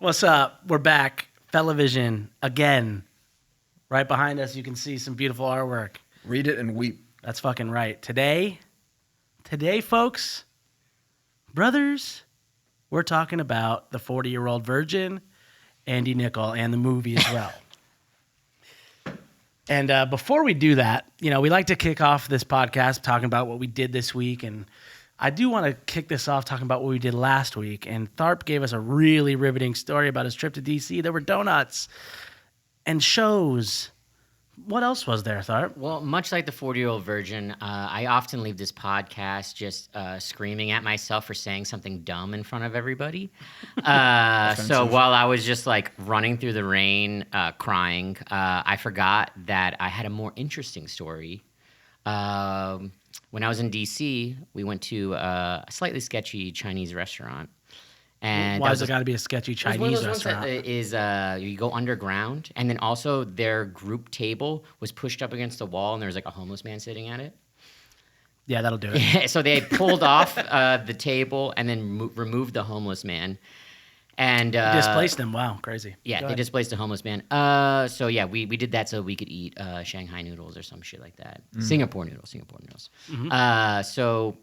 What's up? We're back. Fellavision again. Right behind us, you can see some beautiful artwork. Read it and weep. That's fucking right. Today, folks, brothers, we're talking about the 40-year-old virgin, Andy Nickel, and the movie as well. And before we do that, we like to kick off this podcast talking about what we did this week. And I do want to kick this off talking about what we did last week. And Tharp gave us a really riveting story about his trip to D.C. There were donuts and shows. What else was there, Tharp? Well, much like the 40-year-old virgin, I often leave this podcast just screaming at myself for saying something dumb in front of everybody. So while I was just like running through the rain, crying, I forgot that I had a more interesting story. When I was in D.C., we went to a slightly sketchy Chinese restaurant. And why does it got to be a sketchy Chinese restaurant? You go underground, and then also their group table was pushed up against the wall, and there was like a homeless man sitting at it. Yeah, that'll do it. So they pulled off the table and then removed the homeless man. And displaced him. Wow, crazy. Yeah, they displaced the homeless man. So yeah, we did that so we could eat Shanghai noodles or some shit like that. Singapore noodles. Mm-hmm. So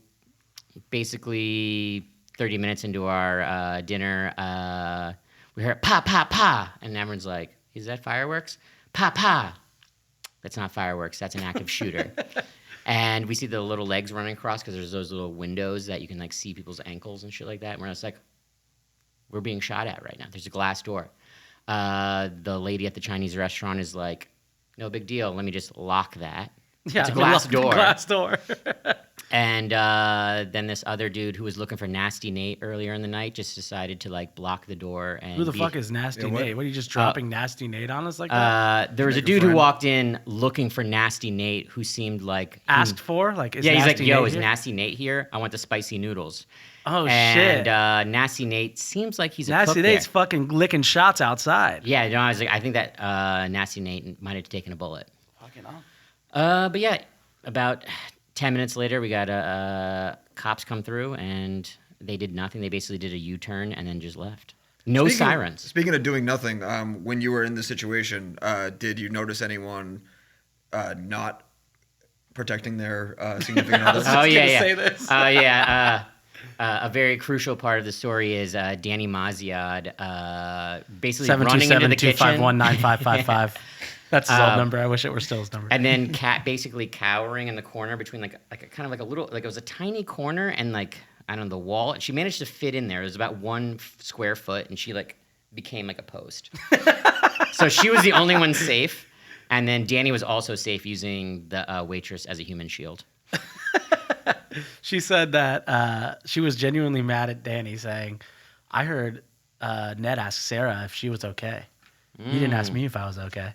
basically 30 minutes into our dinner, we heard pa, pa, pa. And everyone's like, is that fireworks? Pa, pa. That's not fireworks. That's an active shooter. And we see the little legs running across because there's those little windows that you can like see people's ankles and shit like that. And we're just like, we're being shot at right now. There's a glass door. The lady at the Chinese restaurant is like, no big deal. Let me just lock that. Yeah, it's a glass door. Glass door. And then this other dude who was looking for Nasty Nate earlier in the night just decided to like block the door. And who the fuck is Nasty Nate? What are you just dropping Nasty Nate on us like that? There was a dude who walked in looking for Nasty Nate who seemed like asked for like. Is yeah, he's Nasty like, yo, Nate is here? Nasty Nate here? I want the spicy noodles. Oh and, shit! Nasty Nate seems like he's a Nasty cook Nate's there. fucking licking shots outside. Yeah, no, I was like, I think that Nasty Nate might have taken a bullet. Fucking on. But yeah, about 10 minutes later, we got cops come through, and they did nothing. They basically did a U-turn and then just left. No sirens. Speaking of doing nothing, when you were in this situation, did you notice anyone not protecting their significant others? Oh, yeah. Say this. A very crucial part of the story is Danny Maziad basically running into the kitchen. 727-251-9555. That's his old number. I wish it were still his number. And then basically cowering in the corner between like a kind of like a little, like it was a tiny corner and like, I don't know, the wall. She managed to fit in there. It was about 1 square foot and she like became like a post. So she was the only one safe. And then Danny was also safe using the waitress as a human shield. She said that she was genuinely mad at Danny, saying, I heard Ned ask Sarah if she was okay. You didn't ask me if I was okay.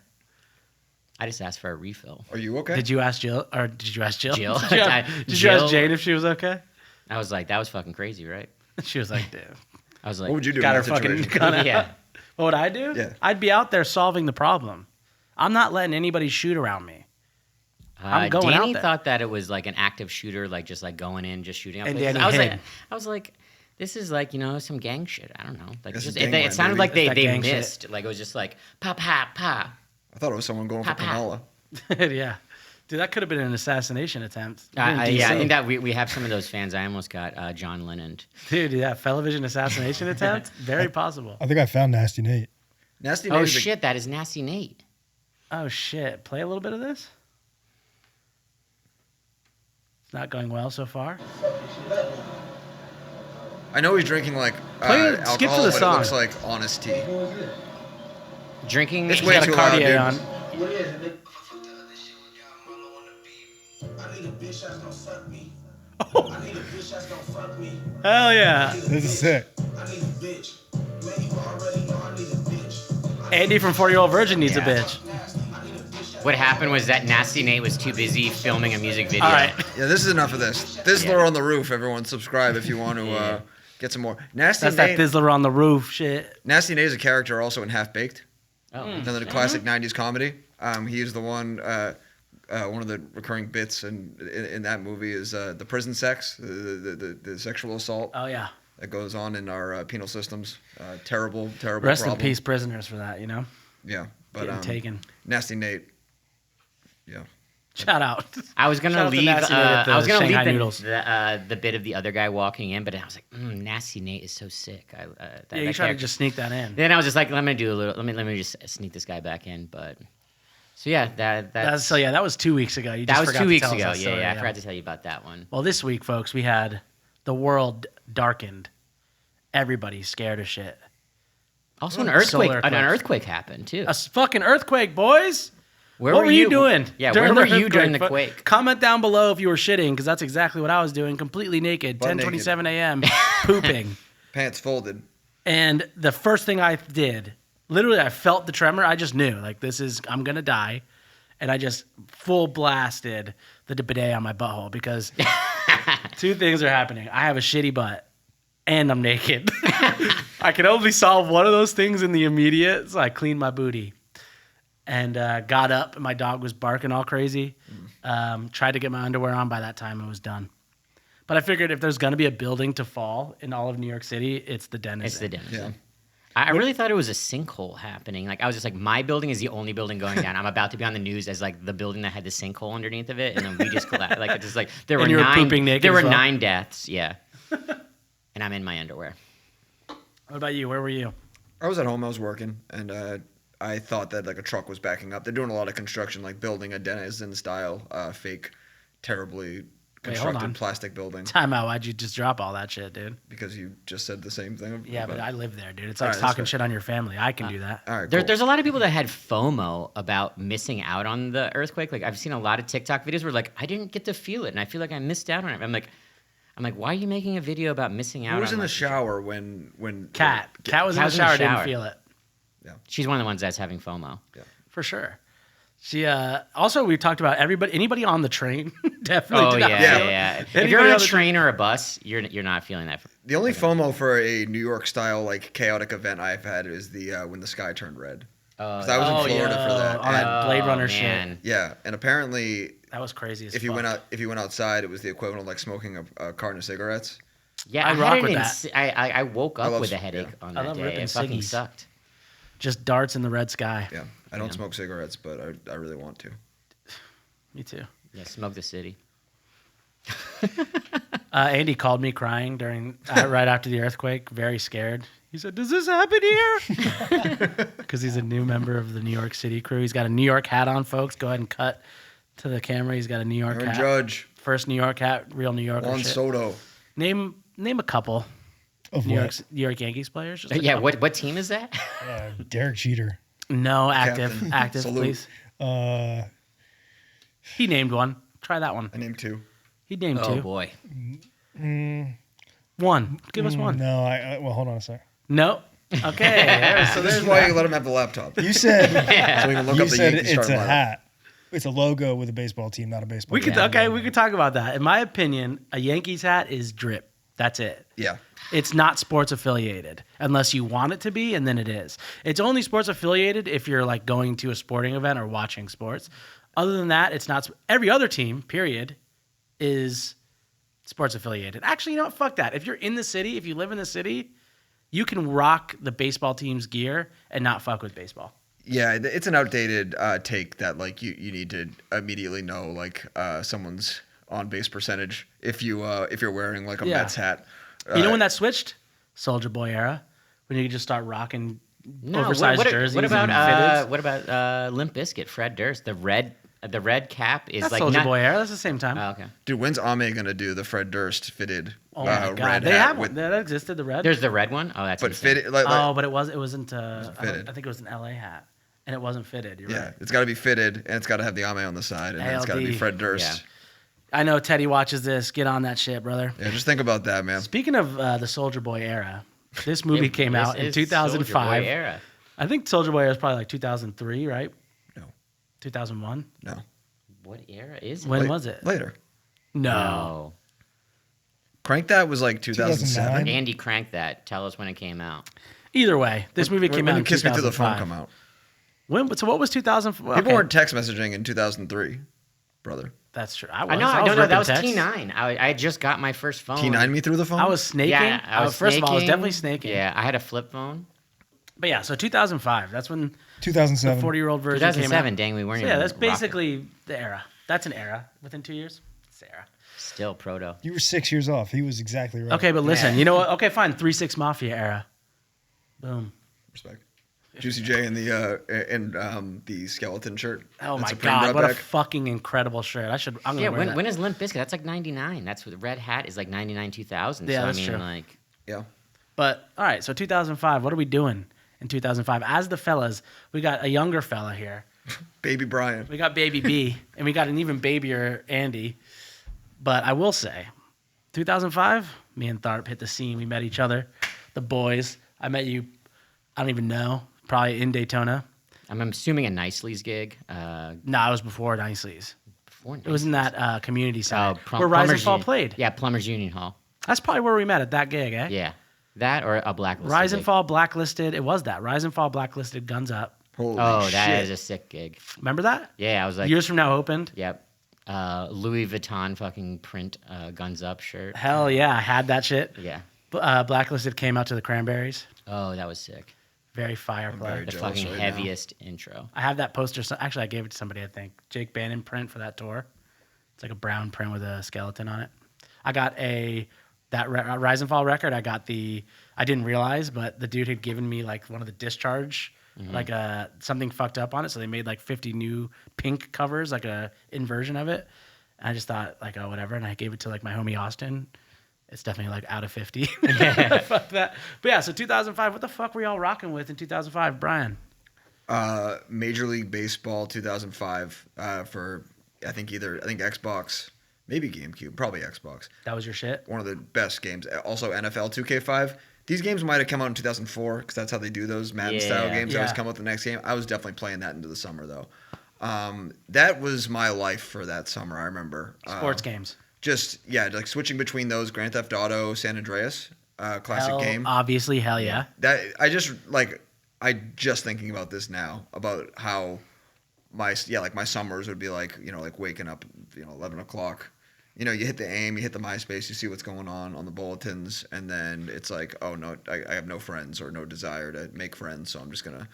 I just asked for a refill. Are you okay? Did you ask Jill? Or did you ask Jill? Jill. Did you ask Jane if she was okay? I was like, that was fucking crazy, right? She was like, dude. I was like, what would you do Got in her that fucking situation? gun out. yeah. What would I do? Yeah. I'd be out there solving the problem. I'm not letting anybody shoot around me. I'm going Danny out there. thought that it was like an active shooter, like just like going in, just shooting up. And places. Danny I was like, this is like some gang shit. I don't know. Like This is just, gangland, it sounded baby. like It's that they gang missed. Like it was just like pa pa pa. I thought it was someone going for Pa-pa. Kamala. Yeah. Dude, that could have been an assassination attempt. Yeah, I DC. think that we have some of those fans. I almost got John Lennon. Dude, yeah, Fellavision assassination attempt? Very possible. I think I found Nasty Nate. Nasty Oh Nate is shit, that is Nasty Nate. Oh, shit. Play a little bit of this? It's not going well so far. I know he's drinking like alcohol, skip to the but song. it looks like honest tea. Drinking. It's He's way got a too loud, Cartier dude. on. Hell yeah. This is sick. Andy from 40-Year-Old Virgin needs a Yeah. bitch. What happened was that Nasty Nate was too busy filming a music video. All right. Yeah, this is enough of this. Thizzler on the roof. Everyone subscribe if you want to get some more. Nasty That's that Nate. Thizzler on the roof shit. Nasty Nate is a character also in Half Baked. Oh. Another classic '90s comedy. He is the one of the recurring bits in that movie is the prison sex, the sexual assault. Oh, yeah. that goes on in our penal systems. Terrible Rest problem. in peace, prisoners, for that. Yeah, but Getting taken. Nasty Nate. Yeah. Shout out. I was gonna Shout out to leave. Nasty Nate at the I was gonna Shanghai leave Noodles. the bit of the other guy walking in, but I was like, Nasty Nate is so sick. You tried to just sneak that in. Then I was just like, let me just sneak this guy back in. But so yeah, that was 2 weeks ago. That was 2 weeks ago. Yeah, I forgot to tell you about that one. Well, this week, folks, we had the world darkened. Everybody's scared of shit. Also, an earthquake happened too. A fucking earthquake, boys. What were you doing? Yeah, where were you during the quake? Comment down below if you were shitting, because that's exactly what I was doing, completely naked, 10:27 a.m., pooping. Pants folded. And the first thing I did, literally, I felt the tremor. I just knew, like, I'm going to die. And I just full blasted the bidet on my butthole, because two things are happening. I have a shitty butt, and I'm naked. I can only solve one of those things in the immediate, so I cleaned my booty. And got up, and my dog was barking all crazy. Tried to get my underwear on. By that time, it was done. But I figured if there's going to be a building to fall in all of New York City, it's the Denizen. It's the Denizen. Yeah. I really thought it was a sinkhole happening. Like, I was just like, my building is the only building going down. I'm about to be on the news as like the building that had the sinkhole underneath of it, and then we just collapsed. Like, it's just like there were pooping naked. There were 9 deaths. Yeah. And I'm in my underwear. What about you? Where were you? I was at home. I was working, and I thought that like a truck was backing up. They're doing a lot of construction, like building a Denizen style, fake, terribly constructed plastic building. Time out. Why'd you just drop all that shit, dude? Because you just said the same thing. Yeah, but I live there, dude. It's like talking shit on your family. I can do that. All right, cool. There's a lot of people that had FOMO about missing out on the earthquake. Like, I've seen a lot of TikTok videos where like, I didn't get to feel it, and I feel like I missed out on it. I'm like, why are you making a video about missing out? Who was in the shower when Kat was in the shower, didn't feel it. Yeah, she's one of the ones that's having FOMO. Yeah, for sure. She also, we talked about anybody on the train definitely. Oh did not feel it. yeah. If you're on a train or a bus, you're not feeling that. The only FOMO for a New York style like chaotic event I've had is the when the sky turned red. Because I was in Florida for that. On that Blade Runner shit. Yeah, and apparently that was crazy. If you went outside, it was the equivalent of like smoking a carton of cigarettes. Yeah, I woke up with a headache on that day. It fucking sucked. Just darts in the red sky. Yeah, I don't smoke cigarettes, but I really want to. Me too. Yeah, smoke the city. Andy called me crying during right after the earthquake, very scared. He said, "Does this happen here?" Because he's a new member of the New York City crew. He's got a New York hat on, folks. Go ahead and cut to the camera. He's got a New York hat. Judge. First New York hat, real New Yorker Juan shit. Soto. Name a couple of New York Yankees players. Just yeah, what team is that? Derek Jeter. No, active, Salute. please. He named one. Try that one. I named 2. He named 2. Oh boy. One. Give us one. No, well, hold on a sec. No. Okay. So this is why you let him have the laptop. You said so we can look you up the said Yankees it's starting a lineup. hat. It's a logo with a baseball team, not a baseball team. We could talk about that. In my opinion, a Yankees hat is drip. That's it. Yeah. It's not sports affiliated unless you want it to be, and then it is. It's only sports affiliated if you're like going to a sporting event or watching sports. Other than that, it's not. Every other team, period, is sports affiliated. Actually, you know what? Fuck that. If you're in the city, if you live in the city, you can rock the baseball team's gear and not fuck with baseball. Yeah, it's an outdated take that like you need to immediately know like someone's on base percentage if you're wearing like a Mets hat. You know when that switched? Soulja Boy Era, when you could just start rocking oversized jerseys. What about and Limp Bizkit? Fred Durst, the red cap is that's like Soulja Boy Era. That's the same time. Oh, okay. Dude, when's Ame gonna do the Fred Durst fitted? Oh my God, red they hat have one that existed. The red. There's the red one. Oh, that's but insane. fitted. But it wasn't. Fitted. I think it was an LA hat, and it wasn't fitted. You're right. It's got to be fitted, and it's got to have the Ame on the side, and then it's got to be Fred Durst. Yeah. I know Teddy watches this. Get on that shit, brother. Yeah, just think about that, man. Speaking of the Soulja Boy era, this movie came out in 2005. Soulja Boy Era. I think Soulja Boy Era was probably like 2003, right? No. 2001? No. What era is it? When was it? Later. No. Crank That was like 2007. 2009. Andy cranked that. Tell us when it came out. Either way, this movie came out in 2005. When did Kiss Me Through the Phone come out? So what was 2000? People weren't text messaging in 2003, brother. That's true. I know. I don't know. That was T9. I just got my first phone. T9 me through the phone? I was snaking. Yeah, First of all, I was definitely snaking. Yeah, I had a flip phone. But yeah, so 2005. That's when 2007. the 40-year-old version came out. 2007. Dang, we weren't even. Yeah, that's basically the era. That's an era. Within 2 years, it's the era. Still proto. You were 6 years off. He was exactly right. Okay, but listen, you know what? Okay, fine. 3-6 Mafia era. Boom. Respect. Juicy J in the skeleton shirt. Oh my Supreme God! What a back. fucking incredible shirt. I'm gonna wear that. When is Limp Bizkit? That's like 99. That's what the Red Hat is like 99, 2000. Yeah, so that's I mean, true. like. Yeah. But all right, so 2005. What are we doing in 2005? As the fellas, we got a younger fella here. Baby Bryan. We got Baby B, and we got an even babier Andy. But I will say, 2005, me and Tharp hit the scene. We met each other, the boys. I met you. I don't even know. Probably in Daytona. I'm assuming a Nicely's gig. Nah, it was before Nicely's. Before It was in that community center where Rise and Plumbers Fall Union. played. Yeah, Plumbers Union Hall. That's probably where we met at that gig, eh? Yeah, that or a Blacklisted. Rise and gig. Fall Blacklisted. It was that. Rise and Fall Blacklisted, Guns Up. Holy Oh, shit. that is a sick gig. Remember that? Yeah, I was like, Years from now opened. yep. Louis Vuitton fucking print Guns Up shirt. Hell yeah, I had that shit. Yeah. Blacklisted came out to the Cranberries. Oh, that was sick. Very fire play. very The jealous fucking right now. heaviest intro. I have that poster. Actually, I gave it to somebody, I think. Jake Bannon print for that tour. It's like a brown print with a skeleton on it. I got that Rise and Fall record. I didn't realize, but the dude had given me like one of the Discharge, like something fucked up on it. So they made like 50 new pink covers, like a inversion of it. And I just thought like, oh, whatever. And I gave it to like my homie Austin. It's definitely like out of 50. Fuck that. But yeah, so 2005, what the fuck were y'all rocking with in 2005, Bryan? Major League Baseball 2005 for I think Xbox, maybe GameCube, probably Xbox. That was your shit? One of the best games. Also NFL 2K5. These games might have come out in 2004 because that's how they do those Madden-style games. They always come out with the next game. I was definitely playing that into the summer, though. That was my life for that summer, I remember. Sports games. Just, yeah, like switching between those, Grand Theft Auto, San Andreas, classic game. Obviously, hell yeah. That I just thinking about this now, about how my summers would be like, like waking up, 11 o'clock. You hit the AIM, you hit the MySpace, you see what's going on the bulletins, and then it's like, oh no, I have no friends or no desire to make friends, so I'm just gonna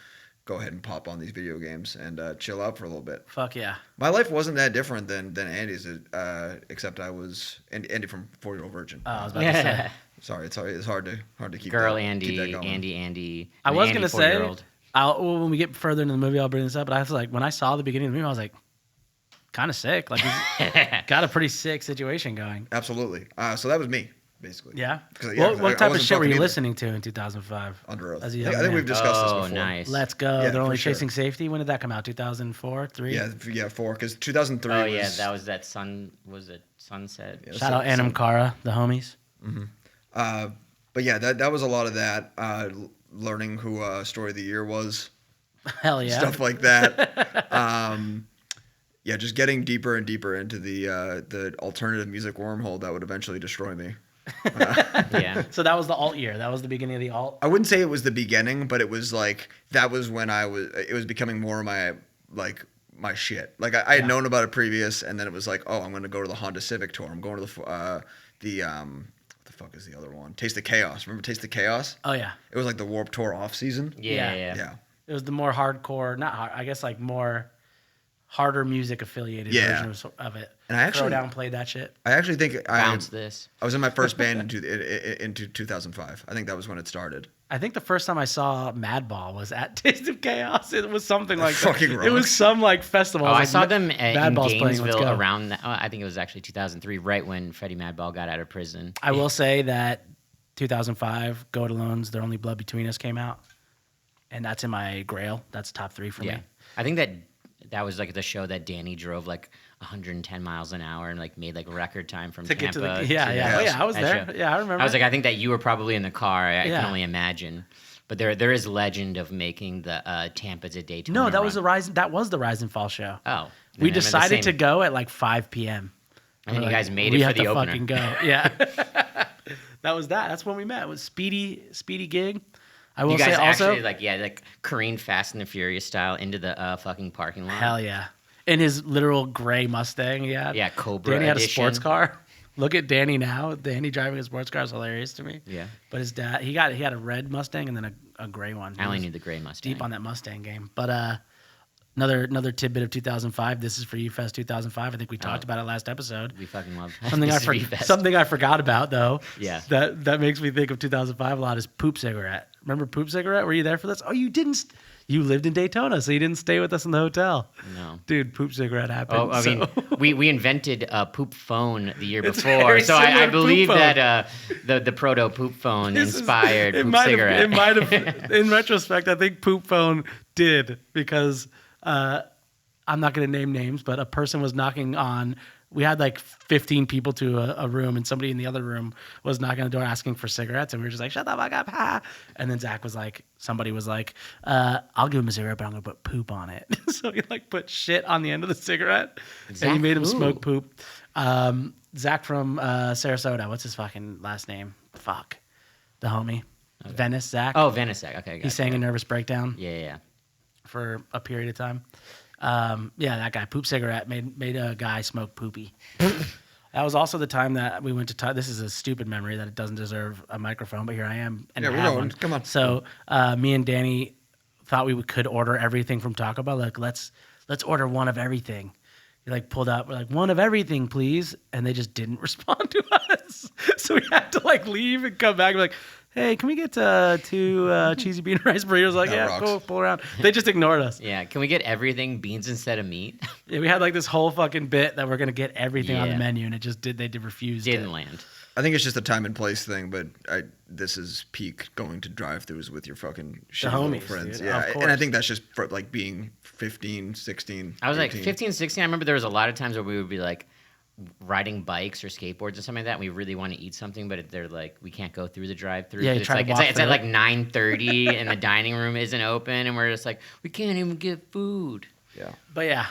go ahead and pop on these video games and chill out for a little bit. Fuck yeah. My life wasn't that different than Andy's, except I was Andy from 4-Year-Old Virgin. Oh, I was about to say. Sorry, it's hard to keep Girl that, Andy, keep that going. Andy. I was going to say, 4-year-old. When we get further into the movie, I'll bring this up, but I was like, when I saw the beginning of the movie, I was like, kind of sick. Like, he's got a pretty sick situation going. Absolutely. So that was me, basically. Yeah? Because, What type of shit were you listening to in 2005? Under Oath. As a I young think man? we've discussed this before. Oh, nice. Let's Go. Yeah, They're Only for sure. Chasing Safety. When did that come out? 2004, 3? Yeah, 4. Because 2003 Oh, was... yeah, that was that Sunset? Yeah, Shout out Anam Cara, the homies. But yeah, that was a lot of that. Learning who Story of the Year was. Hell yeah. Stuff like that. Yeah, just getting deeper and deeper into the alternative music wormhole that would eventually destroy me. Yeah. So that was the alt year. That was the beginning of the alt. I wouldn't say it was the beginning, but it was like that was when it was becoming more of my shit. Like I had known about it previous, and then it was like, oh, I'm going to go to the Honda Civic tour. I'm going to what the fuck is the other one? Taste of Chaos. Remember Taste of Chaos? Oh, yeah. It was like the Warped Tour off season. Yeah. It was the more hardcore, not hard, I guess like more harder music affiliated version of it. And I actually Throwdown played that shit. I actually think Bounce this. I was in my first band into 2005. I think that was when it started. I think the first time I saw Madball was at Taste of Chaos. It was something like fucking that. rocks. It was some like festival. Oh, I like, saw them in Madball's playing, let's Gainesville go. around that. I think it was actually 2003, right when Freddie Madball got out of prison. I will say that 2005, Go It Alone's Their Only Blood Between Us came out. And that's in my grail. That's top 3 for me. I think that was like the show that Danny drove like 110 miles an hour and like made like record time from To Tampa. get to the to Oh, yeah, I was that there. show. Yeah, I remember. I was like, I think that you were probably in the car. I Yeah. can only imagine. But there is legend of making the Tampa to Daytona. No, that was run. that was the Rise and Fall show. Oh, We then the decided same- to go at like 5 p.m. And then you We're guys like, made we it for have the to opener. fucking go. Yeah. That was that. That's when we met. It was speedy gig. I will You guys say also, actually like careened Fast and the Furious style into the fucking parking lot. hell yeah. in his literal gray Mustang he had. Yeah, Cobra Danny had a edition. sports car. Look at Danny now. Danny driving a sports car is hilarious to me. Yeah. But his dad, he had a red Mustang and then a gray one. I only knew the gray Mustang. Deep on that Mustang game. But another tidbit of 2005. This is for you, Fest 2005. I think we talked about it last episode. We fucking love Something I forgot about though. Yeah. That makes me think of 2005 a lot is Poop Cigarette. Remember Poop Cigarette? Were you there for this? Oh, you didn't. You lived in Daytona, so you didn't stay with us in the hotel. No. Dude, Poop Cigarette happened. Oh, I mean, we invented a poop phone the year It's before, very so I similar believe poop phone. that the proto poop phone inspired it Poop might Cigarette. It might have. In retrospect, I think Poop Phone did because I'm not going to name names, but a person was knocking on. We had like 15 people to a room, and somebody in the other room was knocking on the door asking for cigarettes, and we were just like, "Shut the fuck up!" Ha. And then Zach was like, "Somebody was like, I'll give him a cigarette, but I'm gonna put poop on it." So he like put shit on the end of the cigarette, and he made him smoke poop. Zach from Sarasota. What's his fucking last name? Fuck, the homie, okay. Venice Zach. Oh, Venice Zach. Okay, he sang a Nervous Breakdown. Yeah. For a period of time. That guy, Poop Cigarette, made a guy smoke poopy. That was also the time that we went to. This is a stupid memory that it doesn't deserve a microphone, but here I am. And Yeah, I we're have going. one. Come on. So me and Danny thought we could order everything from Taco Bell. Like let's order one of everything. He like pulled up. We're like, one of everything, please, and they just didn't respond to us. So we had to like leave and come back. And be like, hey, can we get 2 cheesy bean rice burritos? Like, That yeah, rocks. cool, pull around. They just ignored us. Yeah, can we get everything beans instead of meat? Yeah, we had like this whole fucking bit that we're gonna get everything on the Yeah. menu, and they did refuse. Didn't land. I think it's just a time and place thing, but this is peak going to drive-thrus with your fucking shitty little homies, friends. dude, Yeah, of and I course. think that's just for like being 15, 16. I was like 18. 15, 16. I remember there was a lot of times where we would be like riding bikes or skateboards or something like that. And we really want to eat something, but they're like, we can't go through the drive-through. Yeah, you it's try to like walk it's at through like it. 9:30 and the dining room isn't open, and we're just like, we can't even get food. Yeah. But yeah,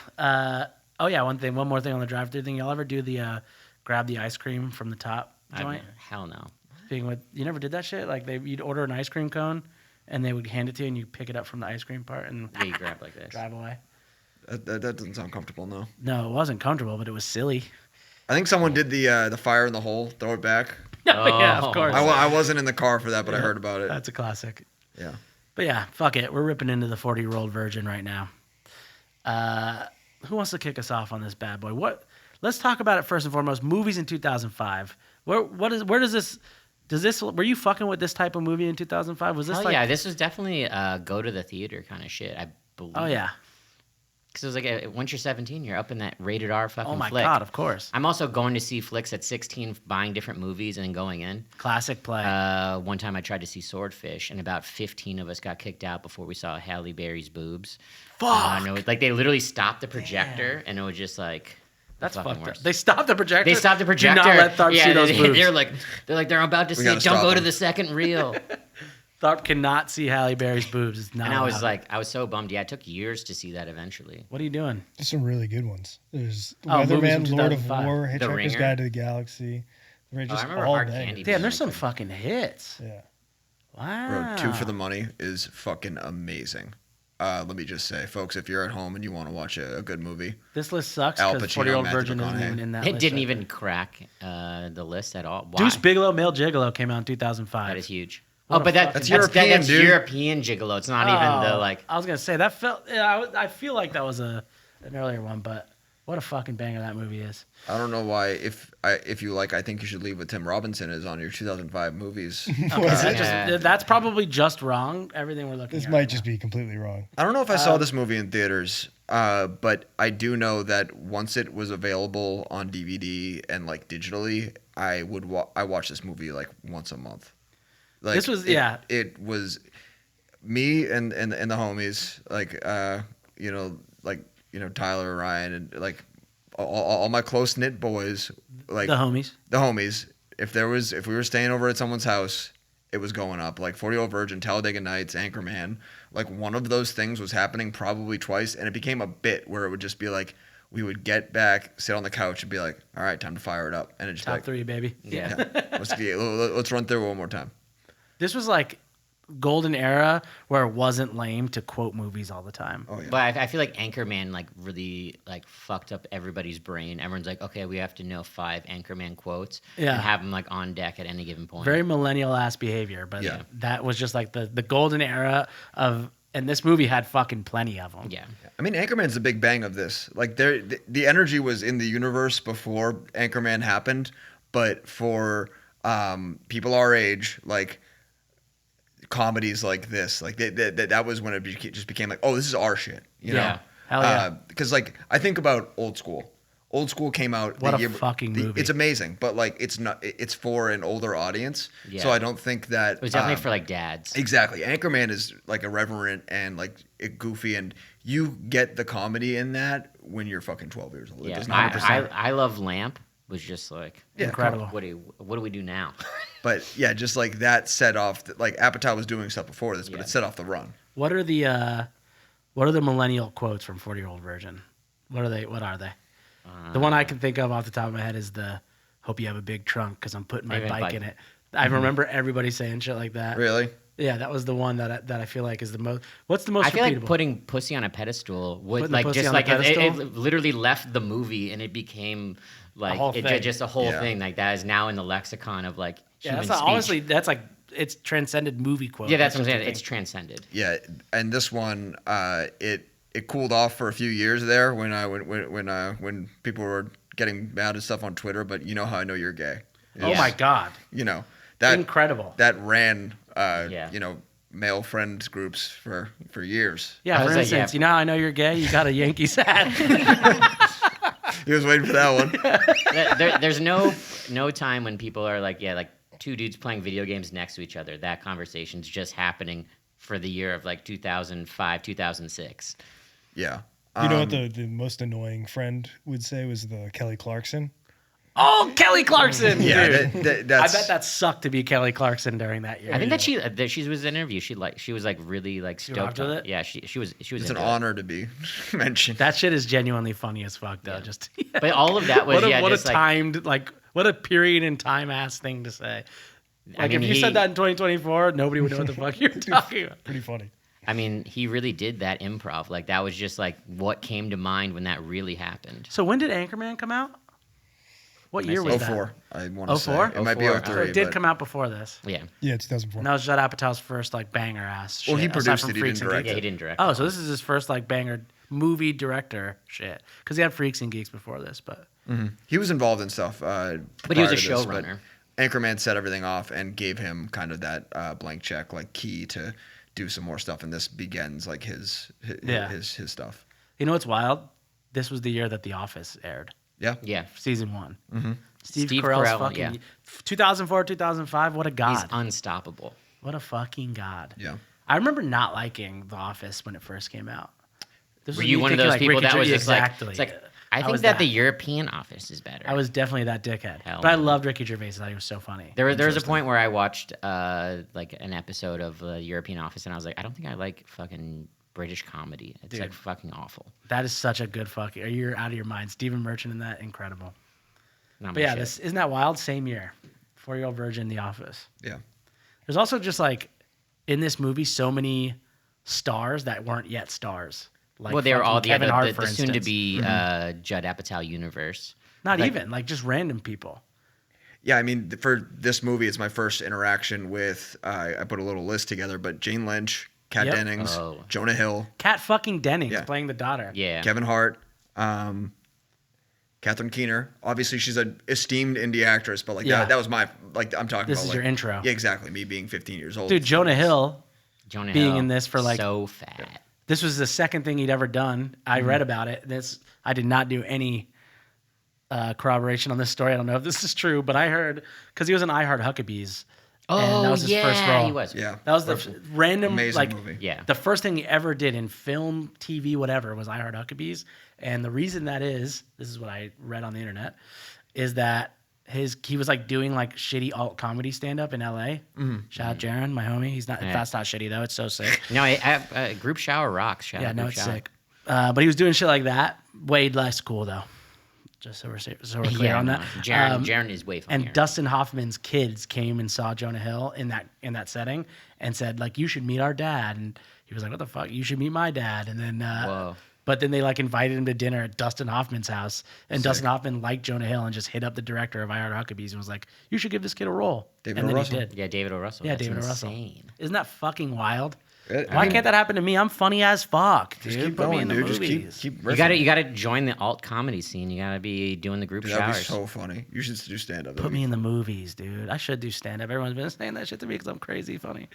one more thing on the drive-through thing. Y'all ever do the grab the ice cream from the top joint? Hell no. You never did that shit? Like you'd order an ice cream cone, and they would hand it to you, and you pick it up from the ice cream part and Yeah, you grab like this. drive away. That doesn't sound comfortable, no. No, it wasn't comfortable, but it was silly. I think someone did the fire in the hole, throw it back. Yeah, Oh. of course. I wasn't in the car for that, but I heard about it. That's a classic. Yeah. But yeah, fuck it. We're ripping into the 40-year-old virgin right now. Who wants to kick us off on this bad boy? Let's talk about it first and foremost. Movies in 2005. Where does this? Were you fucking with this type of movie in 2005? Was this Hell like? yeah, this was definitely go to the theater kind of shit. I believe. Oh yeah. Because it was like once you're 17, you're up in that rated R fucking Oh my flick. god, of course. I'm also going to see flicks at 16, buying different movies and then going in. Classic play. One time I tried to see Swordfish, and about 15 of us got kicked out before we saw Halle Berry's boobs. Fuck. Like they literally stopped the projector, and it was just like That's fucking fucked up. worse. They stopped the projector. They stopped the projector. Do not let Tharp see those boobs. They're about to see. gotta Don't stop go to them. the second reel. Tharp cannot see Halle Berry's boobs. It's not. And I was allowed. like, I was so bummed. Yeah, it took years to see that eventually. "What are you doing?" There's some really good ones. There's Oh, movies Weatherman, from Lord of 2005. War, The Hitchhiker's Ringer. Guide to the Galaxy. They're I just remember all Hard bangers. Candy. Damn, there's some fucking hits. Yeah. Wow. Bro, 2 for the Money is fucking amazing. Let me just say, folks, if you're at home and you want to watch a good movie, This list sucks Al because Pacino, 40-year-old Matthew virgin isn't McConaughey. even in that It list. didn't right even there. crack the list at all. Why? Deuce Bigelow, Male Gigolo came out in 2005. That is huge. What Oh, a but fucking- That's European, that's dude. European gigolo. It's not even the like. I was gonna say that felt. Yeah, I feel like that was an earlier one, but what a fucking banger that movie is. I don't know why. If you like, I think you should leave with Tim Robinson is on your 2005 movies. Okay, Was it? that's probably just wrong. Everything we're looking This at. might just be completely wrong. I don't know if I saw this movie in theaters, but I do know that once it was available on DVD and like digitally, I watched this movie like once a month. Like, This was- It was me and the homies, like Tyler, Ryan, and like all my close knit boys, like the homies. the homies. If we were staying over at someone's house, it was going up. Like 40-Year-Old Virgin, Talladega Nights, Anchorman. Like one of those things was happening probably twice, and it became a bit where it would just be like we would get back, sit on the couch, and be like, "All right, time to fire it up." And it just Top like, 3, baby. Yeah. let's run through it one more time. This was like golden era where it wasn't lame to quote movies all the time. Oh yeah. But I feel like Anchorman like really like fucked up everybody's brain. Everyone's like, okay, we have to know 5 Anchorman quotes Yeah. and have them like on deck at any given point. Very millennial ass behavior, but Yeah. that was just like the golden era of, and this movie had fucking plenty of them. Yeah. I mean, Anchorman's the big bang of this. Like, the energy was in the universe before Anchorman happened, but for people our age, like comedies like this, like that was when it just became like, oh, this is our shit. You Yeah. know? Hell yeah. Because like I think about Old School. Old School came out. What the a year, fucking movie. It's amazing, but like it's not. It's for an older audience, Yeah. so I don't think that It was definitely for like dads. Exactly. Anchorman is like irreverent and like goofy, and you get the comedy in that when you're fucking 12 years old. It Yeah. does not. I Love Lamp was just like Incredible. What do we do now? But yeah, just like that set off. Like Apatow was doing stuff before this, but Yeah. it set off the run. What are the millennial quotes from 40-Year-Old Virgin? What are they? The one I can think of off the top of my head is the "Hope you have a big trunk because I'm putting my bike in it." I remember everybody saying shit like that. Really? Yeah, that was the one that I feel like is the most. What's the most? I feel like repeatable? putting pussy on a pedestal would Putting like pussy just on a like it pedestal? literally left the movie and it became like whole it thing. just a whole Yeah. thing like that is now in the lexicon of like Yeah, human that's not, speech. honestly that's like it's transcended movie quote. Yeah, that's what I'm such a saying. thing. It's transcended. Yeah. And this one, it cooled off for a few years there when people were getting mad and stuff on Twitter. But you know how I know you're gay. Oh Yeah. my god, You know that incredible. that ran. Yeah. You know, male friend groups for years. Yeah, I for was like, instance, yeah. you know how I know you're gay? You got a Yankees hat. He was waiting for that one. There's no time when people are like, yeah, like two dudes playing video games next to each other. That conversation's just happening for the year of like 2005, 2006. Yeah. You know what the most annoying friend would say was the Kelly Clarkson? Oh, Kelly Clarkson. Yeah, dude. that's. I bet that sucked to be Kelly Clarkson during that year. I think that she was in an interview. She was like really like You stoked rocked with on it? Yeah, she was. It's an into it. honor to be mentioned. that shit is genuinely funny as fuck, though. Yeah. Just But all of that was what a, yeah, what just a timed what a period in time ass thing to say. I Like mean, if you said that in 2024, nobody would know what the fuck you're talking about. Pretty funny. I mean, he really did that improv. Like that was just like what came to mind when that really happened. So when did Anchorman come out? What year was that? 04, I want to say. 04? It might be 04. 03. So it did but- come out before this. Yeah. Yeah, 2004. And that was Judd Apatow's first like banger ass shit. Well, he aside produced from it, he Freaks didn't and direct Geeks. Yeah, he didn't direct. Oh, it. so this is his first like banger movie director shit. Because he had Freaks and Geeks before this, but He was involved in stuff. But he was a prior to this, but showrunner. Anchorman set everything off and gave him kind of that blank check, like key to do some more stuff. And this begins like his stuff. you know what's wild? This was the year that The Office aired, Yeah. Yeah. season 1. Mm-hmm. Steve Steve Carell's Carell, fucking yeah. 2004, 2005. What a god! He's unstoppable. What a fucking god! Yeah. I remember not liking The Office when it first came out. This Were was you me one of thinking, those like, people Ricky that was Gervais- just like, exactly? it's like, I think was that the European Office is better. I was definitely that dickhead. Hell But I no. loved Ricky Gervais. I thought he was so funny. There was a point where I watched like an episode of the European Office, and I was like, I don't think I like fucking British comedy. It's Dude. like fucking awful. That is such a good fucking. You're out of your mind. Stephen Merchant in that, incredible. Not But my yeah, shit. this isn't that wild. Same year, 4-Year-Old Virgin, The Office. Yeah. There's also just like in this movie so many stars that weren't yet stars. Like well, they were fucking all Kevin Hart, for the soon to instance. be Judd Apatow-universe. Not like- even like just random people. Yeah, I mean, for this movie, it's my first interaction with. I put a little list together, but Jane Lynch, Kat Yep. Dennings, Oh. Jonah Hill, Kat fucking Dennings Yeah. playing the daughter. Yeah. Kevin Hart, Catherine Keener. Obviously, she's an esteemed indie actress, but like Yeah. that was my like I'm talking This about. is like, your intro. Yeah, exactly. Me being 15 years old. Dude, Jonah Hill. Jonah being Hill, in this for, like- so fat. This was the second thing he'd ever done. I read about it. I did not do any corroboration on this story. I don't know if this is true, but I heard because he was in I Heart Huckabees. and that was his first role. he was. Yeah, That was the random, amazing like, movie. Yeah. the first thing he ever did in film, TV, whatever, was I Heart Huckabees. And the reason that is, this is what I read on the internet, is that he was like doing like shitty alt comedy stand up in LA. Shout out Jaron, my homie. He's not, Yeah. that's not shitty though. It's so sick. No, Group Shower rocks. Shout Yeah, out no, Group it's Shower. sick. But he was doing shit like that. Way less cool though. Just so we're clear on that. Jaren is way funnier. And Dustin Hoffman's kids came and saw Jonah Hill in that setting and said, like, you should meet our dad. And he was like, what the fuck? You should meet my dad. And then, Whoa. But then they like invited him to dinner at Dustin Hoffman's house. And Sick. Dustin Hoffman liked Jonah Hill and just hit up the director of I Heart Huckabees and was like, you should give this kid a role. David and O. then Russell. he did. Yeah, David O. Russell. Yeah, That's David O. insane. Russell. Isn't that fucking wild? I Why mean, can't that happen to me? I'm funny as fuck, dude. just keep Put me going, in the dude. Just movies. keep You gotta join the alt comedy scene. You gotta be doing the group Dude, that'd be showers. so funny. You should do stand up. Put me in the movies, dude. I should do stand up. Everyone's been saying that shit to me because I'm crazy funny.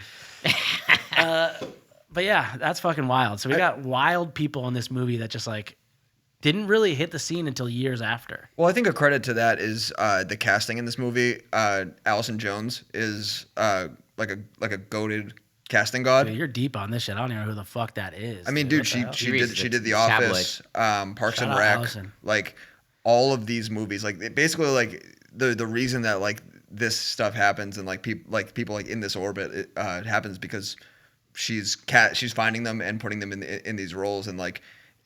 But yeah, that's fucking wild. So we got wild people in this movie that just like didn't really hit the scene until years after. Well, I think a credit to that is the casting in this movie. Allison Jones is like a goated casting god. Dude, you're deep on this shit. I don't even know who the fuck that is. I mean, dude, what the hell? she did The tabloid. Office, Parks Shout and out Rec, Allison. like all of these movies. Like basically, like the reason that like this stuff happens and like people like in this orbit it happens because she's finding them and putting them in these roles, and like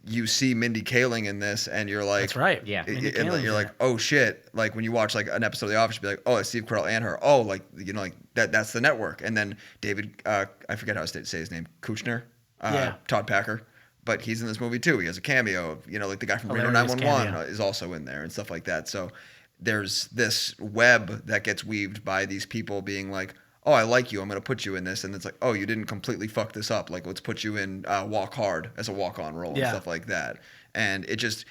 you see Mindy Kaling in this and you're like, That's right. Yeah. Mindy and Kaling's you're in like, it. oh shit, like when you watch like an episode of The Office, you'll be like, oh, it's Steve Carell and her, oh, like, you know, like that's the network. And then David, I forget how to say his name, Kushner, Yeah. Todd Packer, but he's in this movie too. He has a cameo, you know, like the guy from Reno Hilarious 911 cameo. is also in there and stuff like that. So there's this web that gets weaved by these people being like, oh, I like you, I'm going to put you in this. And it's like, oh, you didn't completely fuck this up. Like, let's put you in Walk Hard as a walk-on role and Yeah. stuff like that. And it just,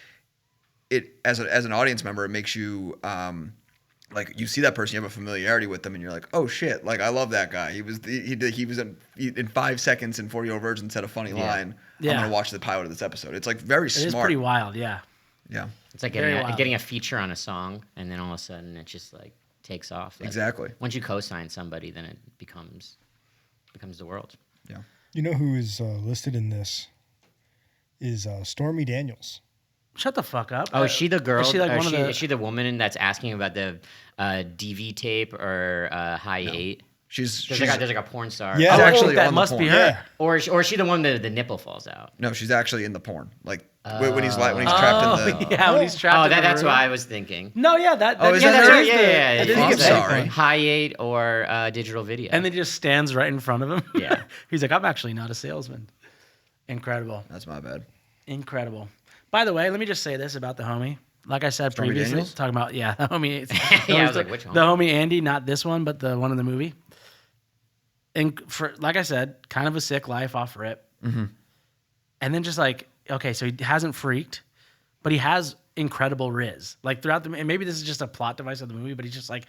as an audience member, it makes you, like, you see that person, you have a familiarity with them, and you're like, oh shit, like, I love that guy. He was in 5 seconds in 40-year-old virgin said a funny line. Yeah. I'm going to watch the pilot of this episode. It's like very It smart. is pretty wild, yeah. Yeah, It's like Very wild. getting a feature on a song, and then all of a sudden it just like takes off. Like, exactly. Once you co-sign somebody, then it becomes the world. Yeah. You know who is listed in this is Stormy Daniels. Shut the fuck up. Oh, is she the girl? Is she like one of the? Is she the woman that's asking about the DV tape or High 8? She's There's like a porn star. Yeah. she's Oh, actually that on must the be porn. her. Yeah. Or is she the one that the nipple falls out? No, she's actually in the porn. Like when he's trapped in the. yeah, when he's trapped. Oh, in the that's room. what I was thinking. No, yeah, that. Oh, is yeah, that that her? is Yeah, the- yeah, yeah. that I is think the I'm thing. sorry. High 8 or digital video. And then he just stands right in front of him. Yeah. He's like, I'm actually not a salesman. Incredible. That's my bad. Incredible. By the way, let me just say this about the homie. Like I said Stormy previously, Daniels? talking about, yeah, the homie. Yeah, I was like, which homie? The homie Andy, not this one, but the one in the movie. And for, like I said, kind of a sick life off rip. Mm-hmm. And then just like, okay, so he hasn't freaked, but he has incredible rizz. Like throughout the, and maybe this is just a plot device of the movie, but he's just like,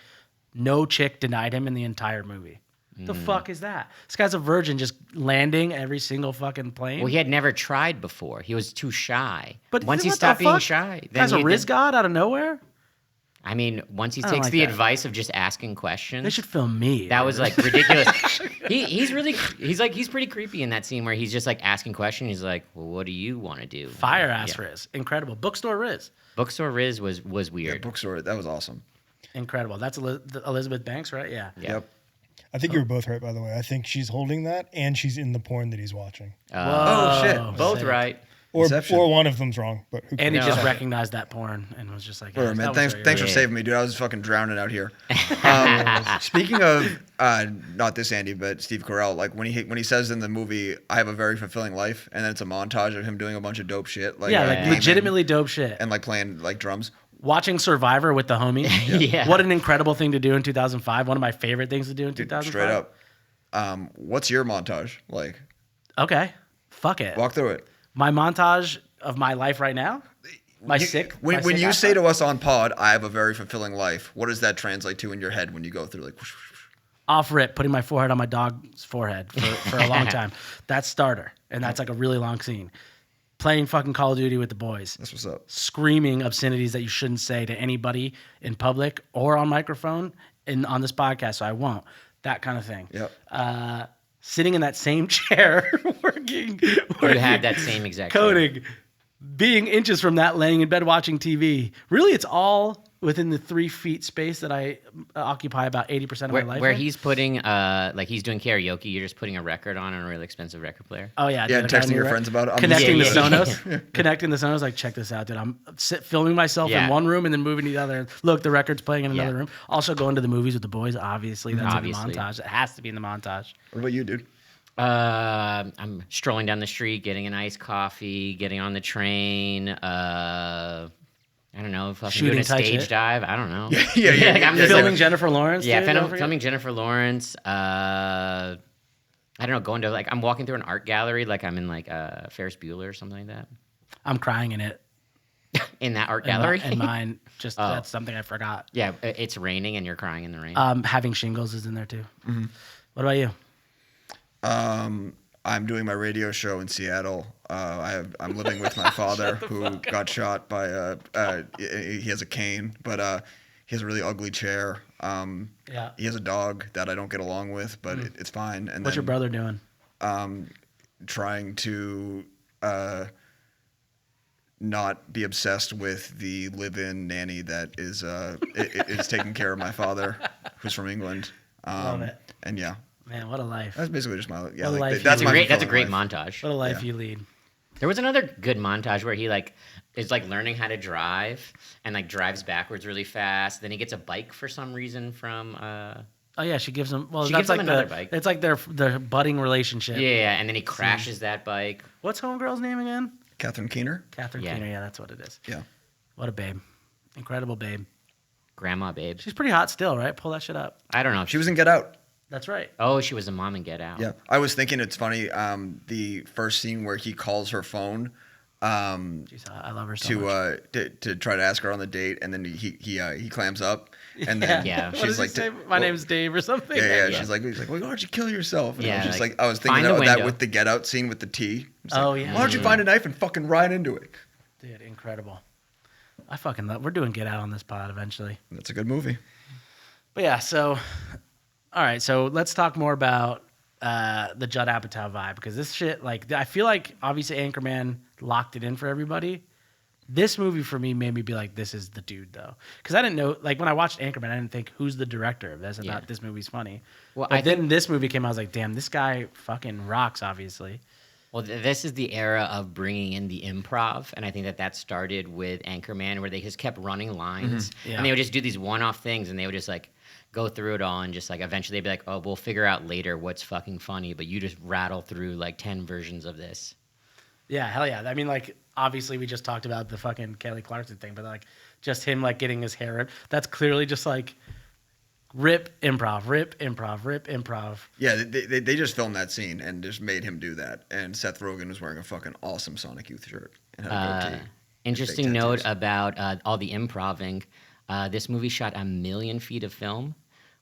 no chick denied him in the entire movie. The fuck is that? This guy's a virgin just landing every single fucking plane. Well, he had never tried before. He was too shy. But once he what the stopped being fuck? shy, Guy's a he- rizz god out of nowhere? I mean, once he I don't takes like the that. advice of just asking questions, They should film me. that was like ridiculous. He's pretty creepy in that scene where he's just like asking questions. He's like, "Well, what do you want to do?" Fire ass Yeah. Riz. Incredible. Bookstore Riz. Bookstore Rizz was Yeah, weird. Bookstore. That was awesome. Incredible. That's Elizabeth Banks, right? Yeah. Yeah. Yep. I think you were both right, by the way. I think she's holding that, and she's in the porn that he's watching. Oh, shit. Both sick. right. Inception. Or one of them's wrong, but who And he cares? just recognized that porn and was just like, Whatever, "Yeah, man. that was Thanks for Yeah. saving me, dude. I was fucking drowning out here. Speaking of not this Andy, but Steve Carell, like when he says in the movie, "I have a very fulfilling life," and then it's a montage of him doing a bunch of dope shit, like Yeah, like gaming legitimately dope shit. and like playing like drums. Watching Survivor with the homie. Yeah. What an incredible thing to do in 2005. One of my favorite things to do in 2005. Straight up. What's your montage like? Okay. Fuck it. Walk through it. My montage of my life right now? When you say to us on pod, "I have a very fulfilling life," what does that translate to in your head when you go through like? Whoosh, whoosh, whoosh? Off rip, putting my forehead on my dog's forehead for a long time. That's starter. And that's like a really long scene. Playing fucking Call of Duty with the boys. That's what's up. Screaming obscenities that you shouldn't say to anybody in public or on microphone and on this podcast, so I won't. That kind of thing. Yep. Sitting in that same chair, working You had that same exact coding, being inches from that, laying in bed watching TV. Really, it's all within the 3 feet space that I occupy about 80% of my life. Where in. he's putting, like he's doing karaoke, you're just putting a record on a really expensive record player. Oh yeah, Yeah, dude, I got a texting new your friends about it. I'm connecting the listening to Sonos, connecting the Sonos. Like, check this out, dude. I'm filming myself in one room and then moving to the other. Look, the record's playing in another room. Also going to the movies with the boys. Obviously, that's in the montage. It has to be in the montage. What about you, dude? I'm strolling down the street, getting an iced coffee, getting on the train. I don't know if I'm doing a stage dive. I don't know. Yeah. Like, I'm You're filming Jennifer Lawrence. Yeah, dude, filming Jennifer Lawrence. I don't know, going to like I'm walking through an art gallery, like I'm in like Ferris Bueller or something like that. I'm crying in it. In that art gallery. And mine, just that's something I forgot. Yeah, it's raining and you're crying in the rain. Having shingles is in there too. Mm-hmm. What about you? I'm doing my radio show in Seattle. I'm living with my father who got shot by he has a cane, but he has a really ugly chair. He has a dog that I don't get along with, but it's fine. And what's your brother doing? Trying to not be obsessed with the live-in nanny that is taking care of my father, who's from England. Love it. And yeah. Man, what a life. That's basically just my What a life that's you lead. a great montage. What a life you lead. There was another good montage where he like is like learning how to drive and like drives backwards really fast. Then he gets a bike for some reason from Oh yeah, she gives him. Well, She that's gives him like another bike. It's like their budding relationship. yeah, and then he crashes that bike. What's homegirl's name again? Catherine Keener. Catherine Yeah. Keener. Yeah, that's what it is. Yeah. What a babe. Incredible babe. Grandma babe. She's pretty hot still, right? Pull that shit up. I don't know. She was in Get Out. That's right. Oh, she was a mom in Get Out. Yeah. I was thinking it's funny. The first scene where he calls her phone. She's hot. I love her so much. To try to ask her on the date, and then he clams up, and then Yeah. What she's does he like, say? My name's Dave or something. yeah. Yeah. She's like, well, why don't you kill yourself? And Yeah, I was just like, I was thinking find a about that window. with the Get Out scene with the tea. It's Oh, like, yeah. Why don't you find a knife and fucking ride into it? Dude, incredible. I fucking love. We're doing Get Out on this pod eventually. That's a good movie. But yeah, so all right, so let's talk more about the Judd Apatow vibe, because this shit, like, I feel like obviously Anchorman locked it in for everybody. This movie for me made me be like, this is the dude though, because I didn't know, like, when I watched Anchorman, I didn't think who's the director of this. I thought this movie's funny. Well, But then this movie came out, I was like, damn, this guy fucking rocks. Obviously, Well, this is the era of bringing in the improv, and I think that started with Anchorman, where they just kept running lines, Mm-hmm. Yeah. and they would just do these one-off things, and they would just like go through it all, and just like eventually they'd be like, "Oh, we'll figure out later what's fucking funny," but you just rattle through like 10 versions of this. yeah, hell yeah. I mean, like, obviously we just talked about the fucking Kelly Clarkson thing, but like just him like getting his hair ripped. That's clearly just like rip improv, rip improv, rip improv. Yeah, they just filmed that scene and just made him do that. And Seth Rogen was wearing a fucking awesome Sonic Youth shirt and had a goatee. Interesting Fake note tattoos. about all the improving. This movie shot 1 million feet of film,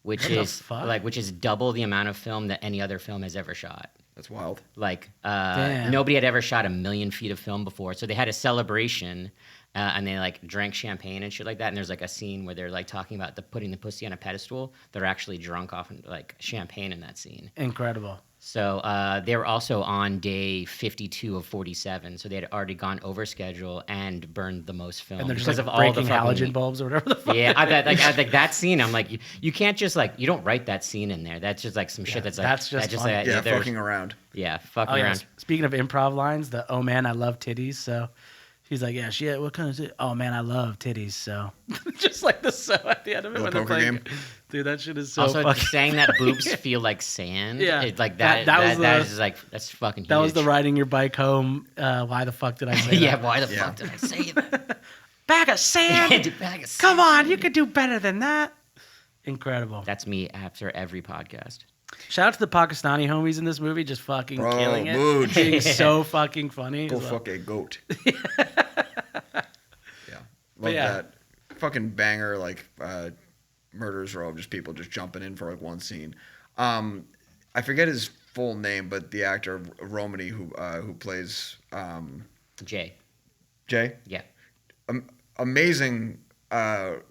which What the is fuck? which is double the amount of film that any other film has ever shot. That's wild. Like Damn. nobody had ever shot 1 million feet of film before, so they had a celebration, and they like drank champagne and shit like that. And there's like a scene where they're like talking about putting the pussy on a pedestal. They're actually drunk off like champagne in that scene. Incredible. So they were also on day 52 of 47, so they had already gone over schedule and burned the most film And they're just because like of all the breaking fucking halogen bulbs or whatever the fuck. Yeah, I think that scene. I'm like, you can't just like you don't write that scene in there. That's just like some shit that's like that's just funny. like, Yeah, there's- fucking around. Yeah, fucking Oh, yeah. around. Speaking of improv lines, the "Oh man, I love titties." So he's like, "Yeah, shit. What kind of tit? Oh man, I love titties." So just like the "so" at the end of it, Little when they're poker playing. game. Dude, that shit is so Also, fucking. saying that boobs feel like sand. Yeah. it's like That was that the- is like that's fucking. That was the huge. riding your bike home. Why the fuck did I say Yeah, that? why the Yeah. fuck did I say that? Bag of sand. Dude, bag of Come sand. on, you could do better than that. Incredible. That's me after every podcast. Shout out to the Pakistani homies in this movie, just fucking Bro, killing it. mood. Being so fucking funny. Go as well. fuck a goat. Yeah. Love yeah. that. Fucking banger, like, murders row of just people just jumping in for, like, one scene. I forget his full name, but the actor, Romany, who plays Jay. Jay. Yeah. Amazing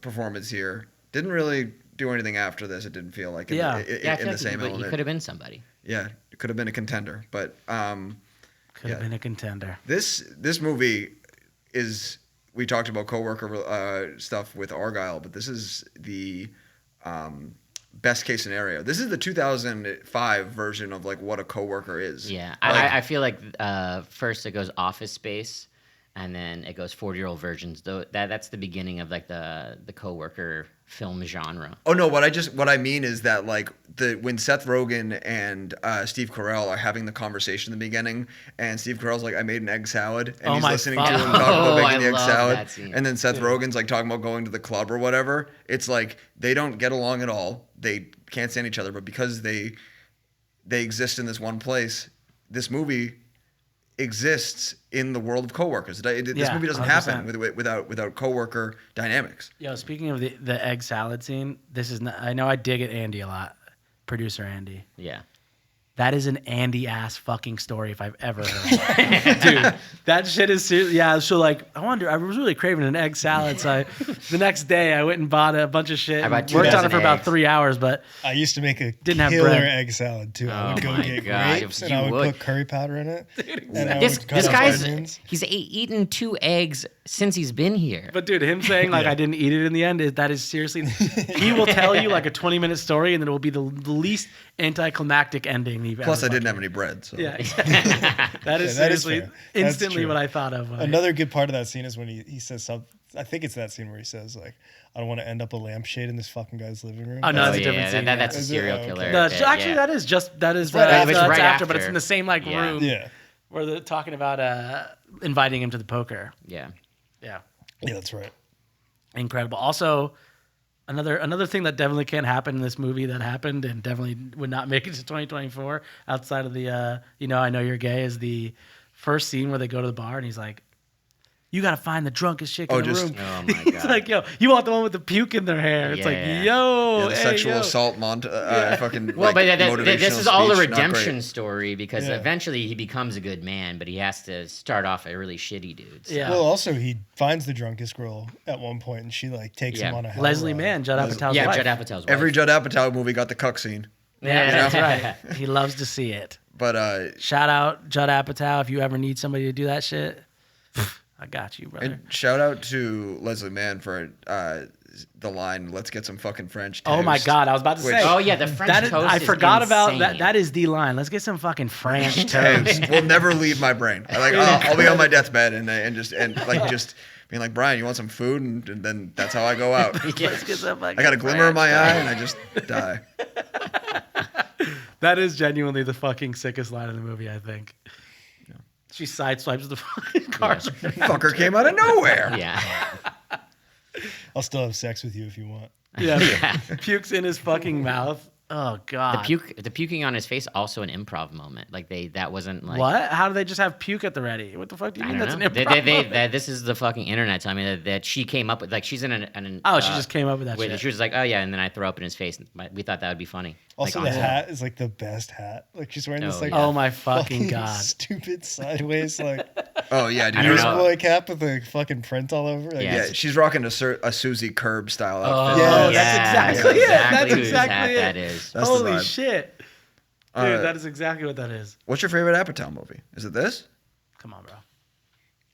performance here. Didn't really do anything after this, it didn't feel like, in, Yeah. in, Yeah, I in feel the like same he element. could have been somebody. Yeah, it could have been a contender. But Could have been a contender. this movie is we talked about coworker stuff with Argyle, but this is the best case scenario. This is the 2005 version of like what a coworker is. Yeah, Like, I feel like first it goes Office Space, and then it goes 40-year-old versions. Though that's the beginning of like the coworker film genre. oh no, what I mean is that like when Seth Rogen and Steve Carell are having the conversation in the beginning, and Steve Carell's like, I made an egg salad, and he's listening to him talk about making the egg salad, and then Seth Rogen's like talking about going to the club or whatever. It's like they don't get along at all. They can't stand each other, but because they exist in this one place, this movie exists in the world of coworkers. This movie doesn't 100%. happen without coworker dynamics. Yo, speaking of the egg salad scene, this is not, I know I dig at Andy a lot, producer Andy. Yeah. That is an Andy ass fucking story if I've ever heard. Dude, that shit is serious. Yeah, so like I was really craving an egg salad, so the next day I went and bought a bunch of shit. I bought worked on it 2 for about eggs. 3 hours, but I used to make a Didn't have killer bread. egg salad too. I would Oh go my get God, grapes and you I would would. put curry powder in it. And I This would cut up guy's onions. he's eaten 2 eggs since he's been here. But dude, him saying like I didn't eat it in the end, that is seriously. He will tell you like a 20-minute story, and then it will be the least anticlimactic ending you've Plus, ever. I didn't have any bread. So. Yeah, that is that is seriously fair. That's instantly true. what I thought of. Another good part of that scene is when he says something. I think it's that scene where he says like, "I don't want to end up a lampshade in this fucking guy's living room." Oh, no, Oh, that's a different scene. that's a Is it? serial Okay. killer. No, bit, actually, yeah. that is It's right right after, but it's after. in the same like Yeah. room Yeah, where they're talking about inviting him to the poker. Yeah. Yeah, yeah, that's right. incredible. Also, another thing that definitely can't happen in this movie that happened and definitely would not make it to 2024 outside of the I know you're gay is the first scene where they go to the bar and he's like, you gotta find the drunkest chick in the room. Oh my It's God. like, yo, you want the one with the puke in their hair. It's like, Yeah. yo, Yeah, the hey, sexual yo. assault fucking Well, like, but this motivational is all a speech, not great. redemption story because Yeah. eventually he becomes a good man, but he has to start off a really shitty dude. So. Yeah. Well, also he finds the drunkest girl at one point, and she like takes him Yeah. on a hell Leslie ride. Mann, Judd Apatow's Yeah, wife. Judd Apatow's wife. Every Judd Apatow movie got the cuck scene. Yeah, Yeah. that's right. He loves to see it. But Shout out Judd Apatow if you ever need somebody to do that shit. I got you, brother. and shout out to Leslie Mann for the line, "Let's get some fucking French toast." Oh my God, I was about to Which- say. Oh yeah, the French That is, toast. I is forgot about insane. that. That is the line. Let's get some fucking French toast. Toast will never leave my brain. I'll be on my deathbed and just being like, Bryan, you want some food? And then that's how I go out. Let's get some fucking I got a glimmer in French my eye toast. and I just die. That is genuinely the fucking sickest line in the movie, I think. She sideswipes the fucking car. Fucker came out of nowhere. Yeah. I'll still have sex with you if you want. Yeah. Pukes in his fucking mouth. Oh God. The puking on his face also an improv moment. Like that wasn't like What? How do they just have puke at the ready? What the fuck do you I mean don't that's know. an improv moment? This is the fucking internet telling me that she came up with like she's in an Oh, she just came up with that shit. She was like, oh yeah, and then I throw up in his face. We thought that would be funny. Also, like, the on hat is like the best hat. Like she's wearing this Oh, like yeah. Oh my fucking God. stupid sideways like Oh yeah, dude. I don't know. newsboy cap with the fucking print all over. Like, Yeah. Yeah, she's rocking a Susie Curb style Oh, outfit. Yeah, that's exactly it. That's whose exactly hat it. that is. That's the Holy vibe. shit. Dude, that is exactly what that is. What's your favorite Apatow movie? Is it this? Come on, bro.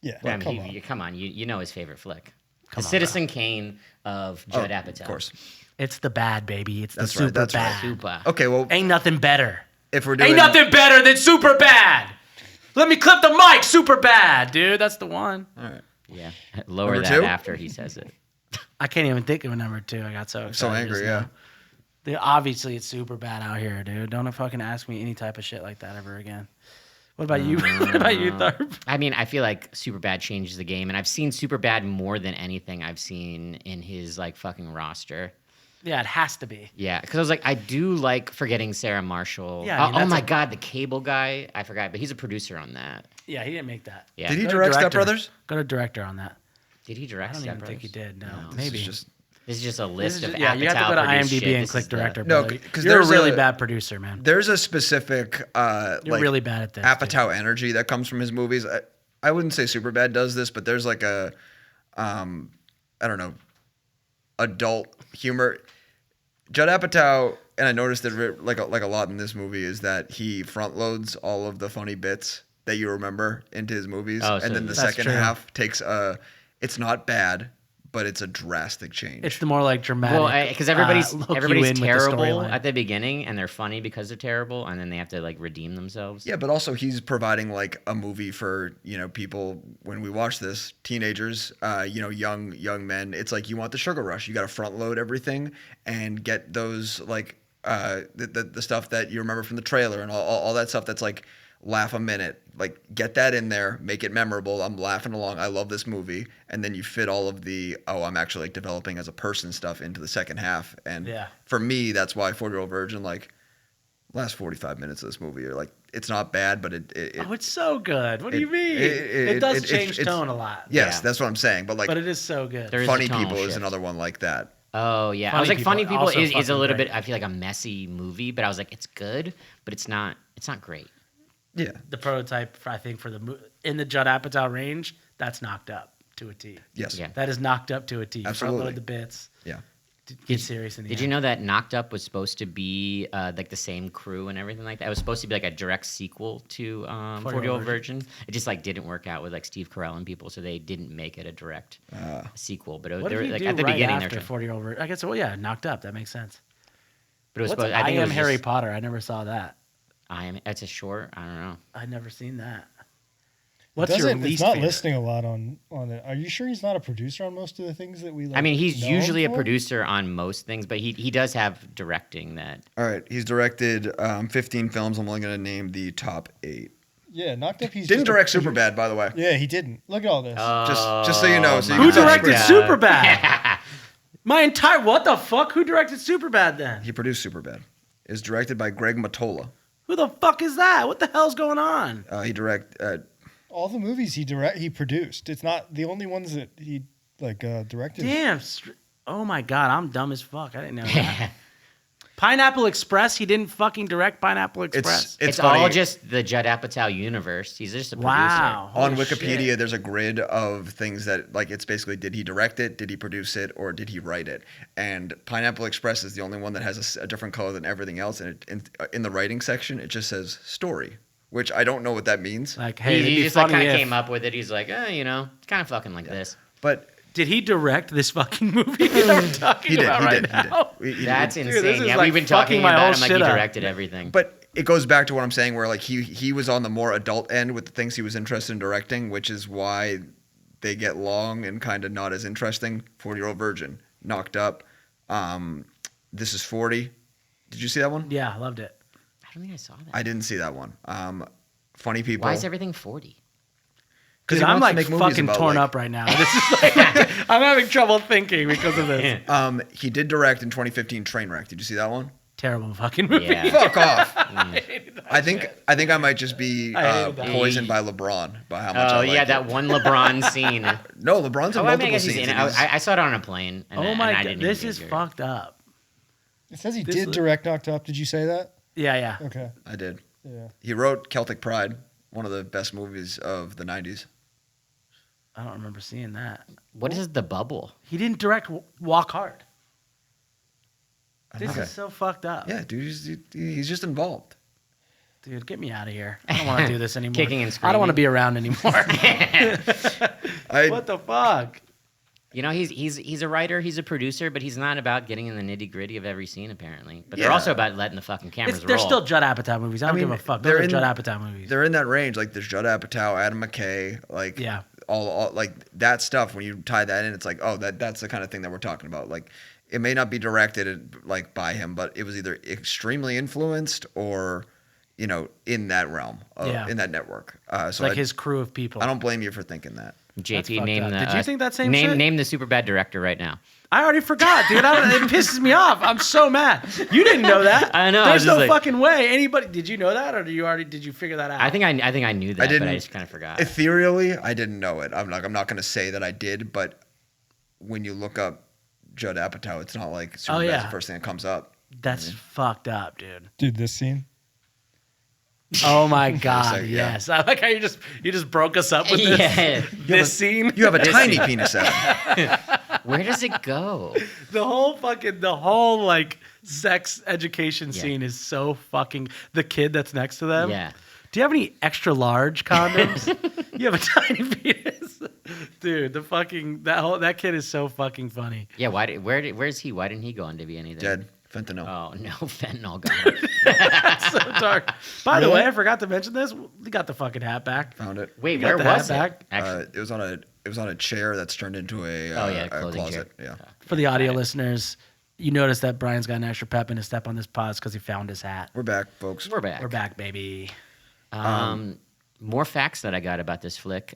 yeah. I mean, come on. come on, you know his favorite flick, Come the on, Citizen Kane of Judd Oh, Apatow. Of course. It's the bad, baby. It's the That's right, super that's right. bad. Super. Okay, well, Ain't nothing better. if we're doing Ain't nothing better than super bad. Let me clip the mic, super bad, dude. That's the one. All right. Yeah, lower Number that two? after he says it. I can't even think of a number two. I got so excited. So angry, just yeah. now. Dude, obviously, it's super bad out here, dude. Don't fucking ask me any type of shit like that ever again. What about you? What about you, Tharp? I mean, I feel like Superbad changes the game, and I've seen Superbad more than anything I've seen in his like fucking roster. Yeah, it has to be. Yeah, because I was like, I do like Forgetting Sarah Marshall. Yeah, I mean, oh that's my a- God, the cable guy. I forgot, but he's a producer on that. Yeah, he didn't make that. Yeah. Did he Go to direct Step director. Brothers? Go to director on that. Did he I direct don't Step even think he Brothers? did. No, No. maybe. This is just a This list is of just- yeah, you have to go to Apatow-produced IMDb shit. and This click is the- director. No, brother. 'cause You're a there's really a- bad producer, man. There's a specific You're really bad at this. Apatow energy that comes from his movies. I wouldn't say Superbad does this, but there's like a I don't know, adult humor. Judd Apatow, and I noticed it like a lot in this movie, is that he front loads all of the funny bits that you remember into his movies, Oh, so and then the That's second true. half takes a it's not bad, but it's a drastic change. It's the more like dramatic. Well, because everybody's hook you in with the terrible storyline. at the beginning, and they're funny because they're terrible, and then they have to like redeem themselves. Yeah, but also he's providing like a movie for, people when we watch this, teenagers, young men. It's like you want the sugar rush. You got to front load everything and get those like the stuff that you remember from the trailer and all that stuff that's like laugh a minute. Like get that in there, make it memorable. I'm laughing along. I love this movie. And then you fit all of the I'm actually like developing as a person stuff into the second half. And for me, that's why 40-Year-Old Virgin, like last 45 minutes of this movie are like, it's not bad, but it's so good. What do you mean? It does change tone a lot. Yes, that's what I'm saying. But it is so good. Funny People is another one like that. Oh yeah, I was like, Funny People is a little bit. I feel like a messy movie, but I was like, it's good, but it's not great. Yeah, the prototype I think for in the Judd Apatow range, that's knocked up to a T. Yes, that is knocked up to a T. Absolutely, front load the bits. Yeah, get serious in the end. Did you know that Knocked Up was supposed to be like the same crew and everything like that? It was supposed to be like a direct sequel to 40-Year-Old Virgin. It just like didn't work out with like Steve Carrell and people, so they didn't make it a direct sequel. But what did he like do at the right beginning, after 40-Year-Old Virgin? I guess Knocked Up. That makes sense. But it was supposed. I think it was Harry Potter. I never saw that. It's a short. I don't know. I've never seen that. What's your least It's not favorite? Listing a lot on it. Are you sure he's not a producer on most of the things that we like? I mean, he's usually a producer on most things, but he does have directing that. All right. He's directed 15 films. I'm only going to name the top 8. Yeah, Knocked Up. He didn't direct Superbad, by the way. Yeah, he didn't. Look at all this. Just so you know. So who directed Superbad? What the fuck? Who directed Superbad then? He produced Superbad. It's directed by Greg Mottola. Who the fuck is that? What the hell's going on? He directed all the movies he produced. It's not the only ones that he directed. Damn. Oh my god, I'm dumb as fuck. I didn't know that. Pineapple Express. He didn't fucking direct Pineapple Express. It's all just the Judd Apatow-universe. He's just a producer. Wow. On Wikipedia, there's a grid of things that like it's basically did he direct it, did he produce it, or did he write it? And Pineapple Express is the only one that has a different color than everything else. And in the writing section, it just says story, which I don't know what that means. Like, hey, he just like kind of came up with it. He's like, it's kind of fucking like this. But did he direct this fucking movie that we're talking about right now? That's insane. Dude, yeah, we've been talking about him like he directed up. Everything. But it goes back to what I'm saying, where like he was on the more adult end with the things he was interested in directing, which is why they get long and kind of not as interesting. 40-Year-Old Virgin, Knocked Up, This Is 40. Did you see that one? Yeah, I loved it. I don't think I saw that. I didn't see that one. Funny People. Why is everything 40? Because I'm like fucking torn up right now. This is like, I'm having trouble thinking because of this. He did direct in 2015 Trainwreck. Did you see that one? Terrible fucking movie. Yeah. Fuck off. I think I might just be poisoned by LeBron by how much I like that one LeBron scene. No, LeBron's in multiple scenes. I saw it on a plane. And my god, this is fucked up. It says he did direct Knocked Up. Did you say that? Yeah. Okay. I did. Yeah. He wrote Celtic Pride, one of the best movies of the 90s. I don't remember seeing that. What is The Bubble? He didn't direct Walk Hard. This is so fucked up. Yeah, dude, he's just involved. Dude, get me out of here. I don't want to do this anymore. Kicking and screaming. I don't want to be around anymore. What the fuck? He's a writer, he's a producer, but he's not about getting in the nitty gritty of every scene apparently. But they're also about letting the fucking cameras roll. They're still Judd Apatow movies. I don't give a fuck. They're Judd Apatow movies. They're in that range. Like there's Judd Apatow, Adam McKay, all like that stuff. When you tie that in, it's like, oh, that's the kind of thing that we're talking about. Like it may not be directed like by him, but it was either extremely influenced or in that realm, in that network. So like his crew of people. I don't blame you for thinking that. JP, name the. Did you think that same shit? Name the Superbad director right now. I already forgot, dude. It pisses me off. I'm so mad. You didn't know that. I know. There's no fucking way. Anybody? Did you know that, or did you figure that out? I think I knew that, but I just kind of forgot. Ethereally, I didn't know it. I'm not going to say that I did, but when you look up Judd Apatow, it's not like Superbad's the first thing that comes up. That's fucked up, dude. Dude, this scene. Oh my god! Yes, I like how you just broke us up with this scene. You have a tiny penis, Evan. Where does it go? The whole like sex education scene is so fucking. The kid that's next to them. Yeah. Do you have any extra large condoms? You have a tiny penis. Dude, the fucking that kid is so fucking funny. Yeah, where's he? Why didn't he go on to be anything? Dead. Fentanyl. Oh no, fentanyl got him. That's so dark. By the Really? way, I forgot to mention this. We got the fucking hat back. Found it. Wait, got where the was hat it? back. Actually, It was on a chair that's turned into a, a clothing closet. chair. Yeah. For the audio listeners, you notice that Brian's got an extra pep in his step on this pause because he found his hat. We're back, folks. we're back. We're back, baby. More facts that I got about this flick.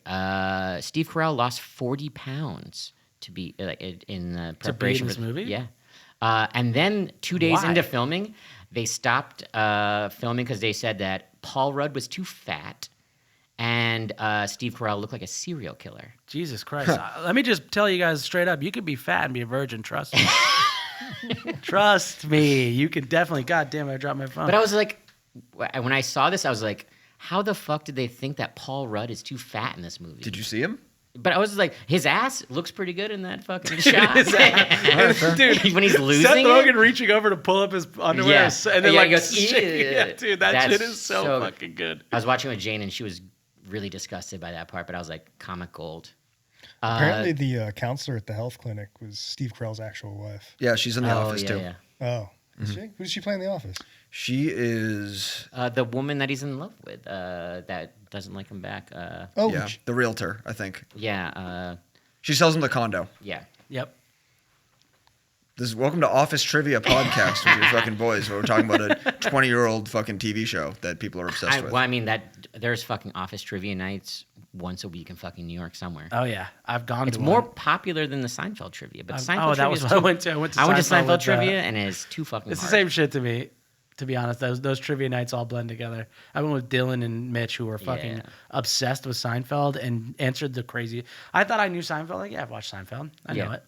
Steve Carell lost 40 pounds to be in preparation this for movie? Yeah. And then 2 days Why? into filming, they stopped filming because they said that Paul Rudd was too fat and Steve Carell looked like a serial killer. Jesus Christ. Let me just tell you guys straight up. You could be fat and be a virgin. Trust me. Trust me. You could definitely. God damn it, I dropped my phone. But I was like, when I saw this, I was like, how the fuck did they think that Paul Rudd is too fat in this movie? Did you see him? But I was like, his ass looks pretty good in that fucking shot. Dude, when he's losing Seth it. Rogen reaching over to pull up his underwear Yeah. and then Yeah, like he goes, shaking- "Yeah." yeah, dude, that That's shit is so fucking good. I was watching with Jane, and she was really disgusted by that part, but I was like, comic gold. Apparently, the counselor at the health clinic was Steve Carell's actual wife. Yeah, she's in the office too. Yeah. Oh, is she? Who does she play in The Office? She is. The woman that he's in love with, that doesn't like him back. Oh, Yeah, the realtor, I think. Yeah. She sells him the condo. Yeah. Yep. This is welcome to Office Trivia Podcast with your fucking boys. Where we're talking about a 20-year-old fucking TV show that people are obsessed with. Well, I mean, there's fucking office trivia nights once a week in fucking New York somewhere. Oh yeah, I've gone. It's to more one. popular than the Seinfeld trivia, but Seinfeld Oh, that trivia was is what too- I went to. I went to Seinfeld with, trivia, and it's too fucking It's the hard. same shit to me. To be honest, those trivia nights all blend together. I went with Dylan and Mitch, who were fucking Yeah. obsessed with Seinfeld and answered the crazy. I thought I knew Seinfeld. Like, yeah, I've watched Seinfeld. I know it.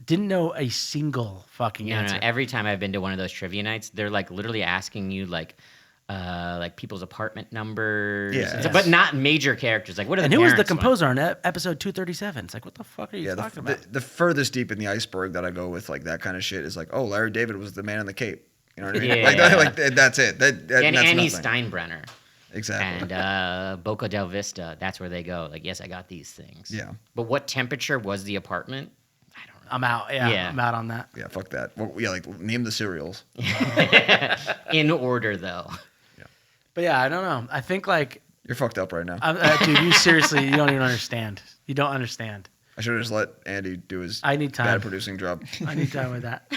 Didn't know a single fucking No, answer. every time I've been to one of those trivia nights, they're like literally asking you like people's apartment numbers, Yeah. and so- but not major characters. Like, what are the And who was the parents want? composer on episode 237? It's like, what the fuck are you Yeah, talking about? the furthest deep in the iceberg that I go with like that kind of shit is like, oh, Larry David was the man in the cape. You know what I mean? Yeah. Like that's it. And that's he's nothing. Steinbrenner. Exactly. And Boca del Vista, that's where they go. Like, yes, I got these things. Yeah. But what temperature was the apartment? I don't know. I'm out. Yeah, Yeah. I'm out on that. Yeah, fuck that. Well, yeah, like name the cereals. In order, though. But yeah, I don't know. I think like, You're fucked up right now. dude, you seriously, you don't even understand. You don't understand. I should have just let Andy do his I need time. bad producing job. I need time with that.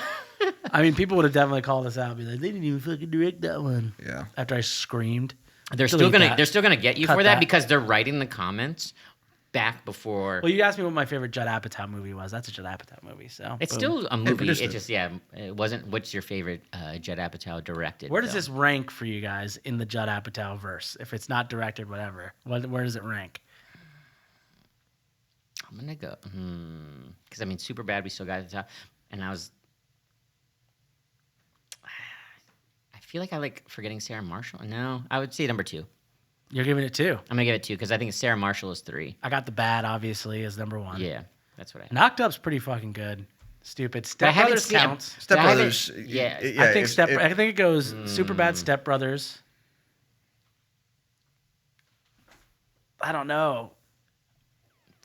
I mean, people would have definitely called us out and be like, they didn't even fucking direct that one. Yeah. After I screamed. They're Delete still gonna get you Cut for that that. because they're writing the comments back before. Well, you asked me what my favorite Judd Apatow movie was. That's a Judd Apatow movie. So It's boom. still a movie. produced It it. just it wasn't. What's your favorite Judd Apatow directed? Where does film? this rank for you guys in the Judd Apatow-verse? If it's not directed, whatever. Where does it rank? I'm gonna go because I mean, Superbad. We still got at the top, and I feel like I like Forgetting Sarah Marshall. No, I would say number 2. You're giving it 2. I'm gonna give it 2 because I think Sarah Marshall is 3. I got The Bad, obviously, as number 1. Yeah, that's what I. Knocked Up's pretty fucking good. Stupid. But I Step haven't Brothers seen- counts. Step I haven't- Brothers. yeah. I think I think it goes Superbad, Step Brothers. I don't know.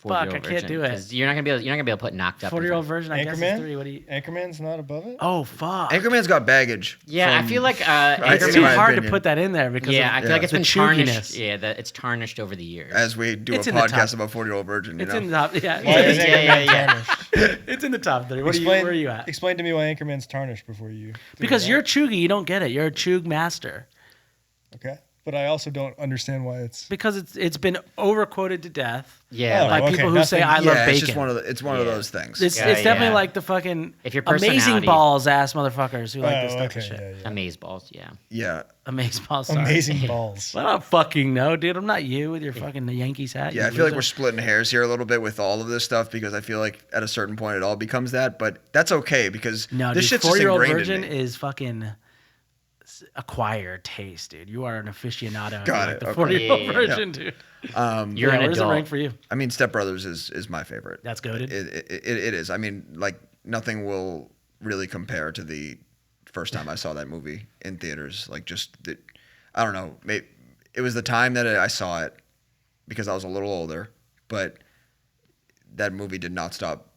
40-year-old Fuck, I can't version, do it. 'cause You're not gonna be able to put Knocked Up. in 40-year-old front. version, I guess, is Anchorman? 3. What do you? Anchorman's not above it? Oh fuck! Anchorman's got baggage. Yeah, I from- feel like It's Anchorman, too in my hard to opinion. put that in there because yeah, I feel like it's the been tarnished. chugginess. Yeah, it's tarnished over the years. As we do It's a in the top. podcast about 40-year-old virgin, you It's know. in the top. Yeah, Why is Yeah, Anchorman yeah. tarnished? it's in the top 3. Where are you at? Explain to me why Anchorman's tarnished before you. do Because that. you're a chuggy, you don't get it. You're a chug master. Okay. But I also don't understand why it's. Because it's been overquoted to death yeah, Oh, by like, okay, people who say nothing- I love yeah, bacon. it's just one of of Yeah. those things. It's Yeah, definitely yeah. like the fucking If your amazing personality- balls ass motherfuckers who like this Oh, type okay, of shit. yeah, yeah. amaze balls. Yeah, yeah. Amazing balls. Sorry. Amazing balls. Well, I don't fucking know, dude. I'm not you with your fucking Yankees hat. Yeah, you I feel like loser. we're splitting hairs here a little bit with all of this stuff because I feel like at a certain point it all becomes that, but that's okay because No, this dude, shit's just 4-year-old ingrained virgin in me. is fucking acquired taste, dude. You are an aficionado. Got like it, The okay. 40-year-old Yeah. virgin, dude. you're Yeah, an where does it adult. rank for you? I mean, Step Brothers is my favorite. That's goated. It is. I mean, like nothing will really compare to the first time I saw that movie in theaters. Like I don't know. It was the time that I saw it because I was a little older, but that movie did not stop,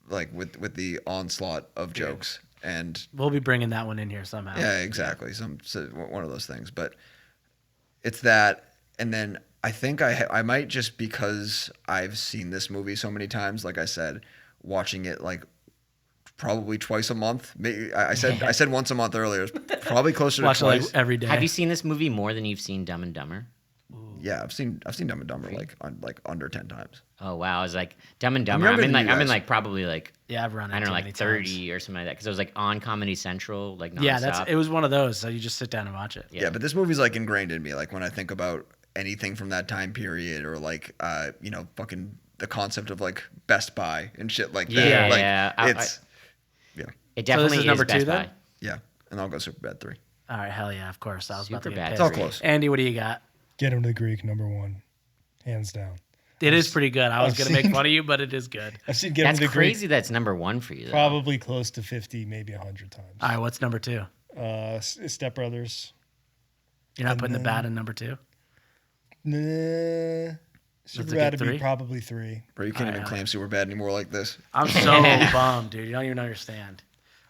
like with the onslaught of jokes. And We'll be bringing that one in here somehow. yeah, exactly. So one of those things, but it's that, and then I think I might, just because I've seen this movie so many times, like I said, watching it like probably twice a month. Maybe I said once a month earlier. It's probably closer to Watch it twice. like every day. Have you seen this movie more than you've seen Dumb and Dumber? Yeah, I've seen Dumb and Dumber like under 10 times. Oh wow, I was like Dumb and Dumber. younger I'm in than like you I'm in guys. like probably like Yeah, I've run it I don't know too many like 30 times. or something like that because it was like on Comedy Central like nonstop. Yeah, it was one of those. So you just sit down and watch it. Yeah, but this movie's like ingrained in me. Like when I think about anything from that time period, or like fucking the concept of like Best Buy and shit like that. Yeah, like, yeah. It's It definitely is number Best 2 Buy. then? yeah, and I'll go Superbad 3. All right, hell yeah, of course. I was about to Superbad. get It's pissed. all close. Andy, what do you got? Get him to Greek, number 1, hands down. It is pretty good. I was I've going to make seen- fun of you, but it is good. I've seen Get That's him to crazy. Greek That's number 1 for you. Though. probably close to 50, maybe 100 times. All right, what's number 2? Step Brothers. You're not And putting the then- bad in number 2? Nah, it Superbad get would be 3? probably 3. Bro, you can't even Alright. claim Superbad anymore like this. I'm so bummed, dude. You don't even understand.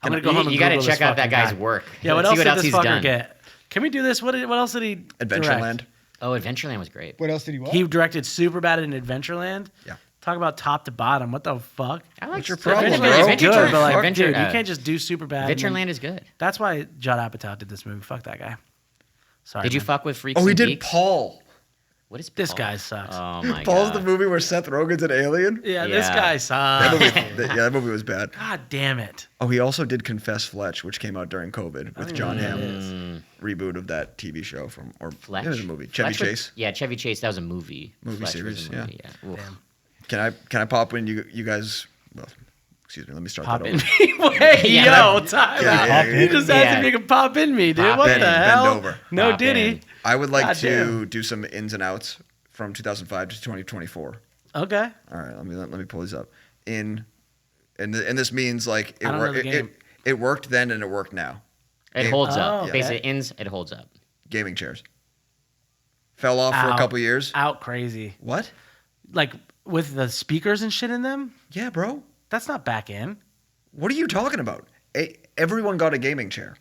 I'm going to go home and You got to Google this check out that fucking guy's guy. work. Yeah, what Let's else see did what else this he's fucker done. get? Can we do this? What else did he direct? Adventureland. Oh, Adventureland was great. What else did he watch? He directed Superbad and Adventureland. Yeah. Talk about top to bottom. What the fuck? I like What's your Adventure- problem, Adventureland bro? is Adventure- good, but like, Adventure- dude, you can't just do Superbad. and then- Adventureland is good. That's why Judd Apatow did this movie. Fuck that guy. Sorry. Did you man. fuck with Freaks Oh, he and did Geeks? Paul. What is This Paul? guy sucks. Oh my Paul's god. the movie where Seth Rogen's an alien. Yeah, this Yeah. guy That sucks. movie, that movie was bad. God damn it. Oh, he also did Confess Fletch, which came out during COVID with John know what Hamm. Reboot of that TV show Fletch. It was a movie. Chevy Fletch was- Chase. Yeah, Chevy Chase. That was a movie. Movie Fletch was a series, movie, yeah. Oof. Damn. Can I pop in? You guys. Well, excuse me. Let me start Pop that in over. me. Wait, Yeah. yo, time Yeah, out. yeah, You just asked yeah. if you could pop in me, dude. Pop What in. the Bend hell? over. No Pop diddy. in. I would like God to damn. do some ins and outs from 2005 to 2024. Okay. All right, let me pull these up. And this means like I don't know the game. it worked then and it worked now. It Game- holds Oh, up. okay. Basically, it holds up. Gaming chairs fell off for a Out. couple years. Out crazy. What? Like with the speakers and shit in them? Yeah, bro. That's not back in. What are you talking about? Everyone got a gaming chair.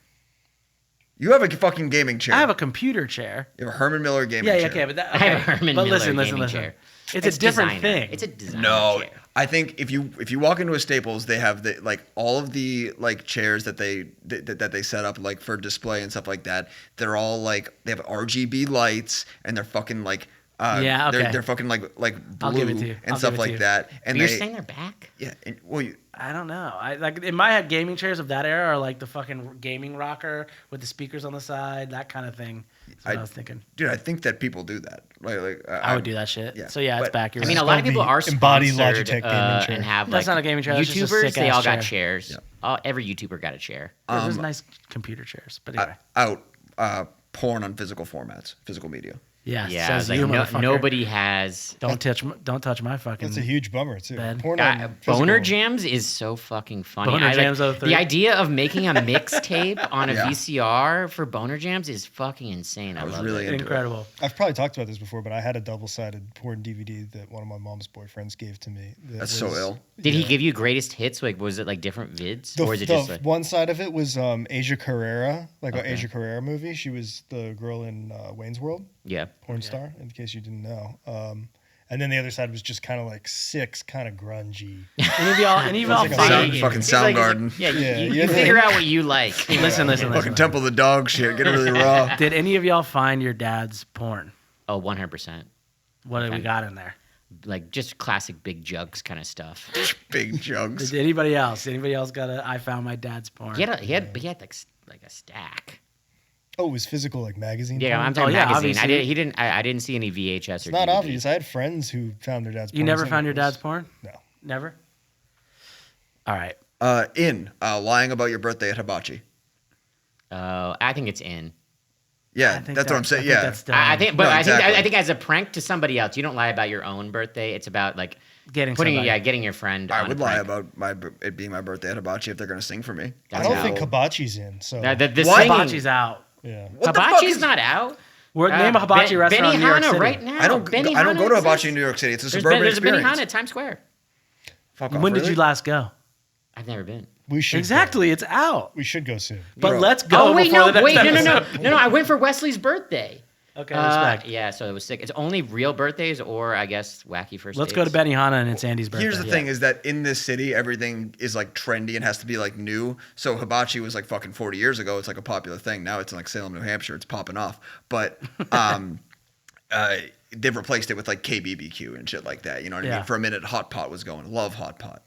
You have a fucking gaming chair. I have a computer chair. You have a Herman Miller gaming Yeah, chair. okay, but that, I okay. have a Herman but Miller listen, gaming listen. chair. It's a different designer. thing. It's a designer No, chair. I think if you walk into a Staples, they have the like all of the like chairs that they set up like for display and stuff like that. They're all like they have RGB lights and they're fucking like Yeah, okay. they're fucking like I'll blue give it to you. and I'll stuff give it to like you. that. And But you're they saying they're back? yeah, and, well I don't know. I like in my head, gaming chairs of that era are like the fucking gaming rocker with the speakers on the side, that kind of thing. That's what I was thinking. dude, I think that people do that. Like I would do that shit. yeah, So yeah, it's but- back. You're I mean, a right. lot of called people the are embodied sponsored Logitech gaming chair. and have That's like not a gaming chair, that's just a YouTubers. They sick-ass all got chair. chairs. Every YouTuber got a chair. There's nice computer chairs, but anyway. out porn on physical formats, physical media. Yeah, Yeah, says like you, no, motherfucker. nobody has. Don't touch my fucking. That's a huge bummer too. Bed. Porn God, on physical- Boner Jams is so fucking funny. Boner Jams 03. The idea of making a mixtape on a Yeah. VCR for Boner Jams is fucking insane. I was love really it. into it. Incredible. I've probably talked about this before, but I had a double-sided porn DVD that one of my mom's boyfriends gave to me. That's so ill. Did he give you greatest hits? Like, was it like different vids, or is it The just like? one side of it was Asia Carrera, like an Asia Carrera movie. She was the girl in Wayne's World, Yeah. porn star, in case you didn't know. And then the other side was just kind of like Six, kind of grungy. Any of y'all like a find- Fucking He's like- Soundgarden. Yeah, Yeah, you yeah. figure out what you like. Listen. Fucking Temple of the Dog shit. Get it really raw. Did any of y'all find your dad's porn? Oh, 100%. What do we got in there? Like just classic big jugs kind of stuff. Big jugs. Did anybody else? Anybody else got a? I found my dad's porn. He had like a stack. Oh, it was physical, like magazine. Yeah, porn? I'm talking yeah, magazine. obviously. I didn't see any VHS or It's not DVD. obvious. I had friends who found their dad's porn. You never and found it your was- dad's porn? No. Never. All right. Lying about your birthday at Hibachi. I think it's in. Yeah, I think that's what I'm saying. I think Yeah. that's dumb. I think, but No, I exactly. think as a prank to somebody else, you don't lie about your own birthday. It's about like Getting putting somebody. getting your friend. I on would a lie prank. about it being my birthday at Hibachi if they're gonna sing for me. I That's don't out. think Hibachi's in. So The What? singing- Hibachi's out. yeah. What the fuck Hibachi's is- not out. Name a hibachi restaurant in New York Benihana City. right now. I don't go to Benihana Hibachi in exists. New York City. It's a There's suburban there's a experience. Benihana at Times Square. Fuck off, When did really? you last go? I've never been. We should Exactly, Go. it's out. We should go soon. But Bro. let's go. Oh wait, before no, the next episode. no. I went for Wesley's birthday. Okay, respect. Yeah, so it was sick. It's only real birthdays or I guess wacky first Let's dates. go to Benihana and it's Andy's birthday. Here's the thing: is that in this city, everything is like trendy and has to be like new. So hibachi was like fucking 40 years ago. It's like a popular thing. Now it's in like Salem, New Hampshire. It's popping off. But they've replaced it with like KBBQ and shit like that. You know what I Yeah. mean? For a minute, Hot Pot was going. Love Hot Pot.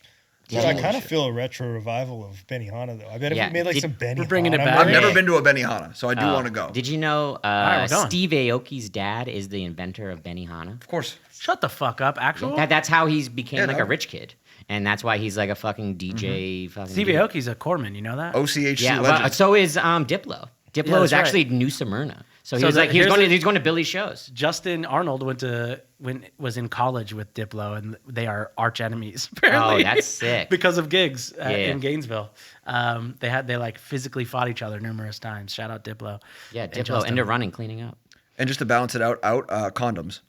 So I kind of feel a retro revival of Benihana, though. I bet if Yeah, we made like did- some Benihana. We're bringing it back. I've Hey. never been to a Benihana, so I do Oh, want to go. Did you know right, we're going. Steve Aoki's dad is the inventor of Benihana? Of course. Shut the fuck up, actual. That's how he became Yeah, like no. a rich kid, and that's why he's like a fucking DJ. Fucking Steve dude. Aoki's a corpsman, you know that? OCHC Yeah, legend. well, so is Diplo. Diplo Yeah, is that's actually New Smyrna. So So he's like here's he's going to Billy's shows. Justin Arnold was in college with Diplo, and they are arch enemies. Apparently, Oh, that's sick. because of gigs Yeah. in Gainesville. They like physically fought each other numerous times. Shout out Diplo. Yeah, and Diplo Justin. into running, cleaning up. And just to balance it out, condoms.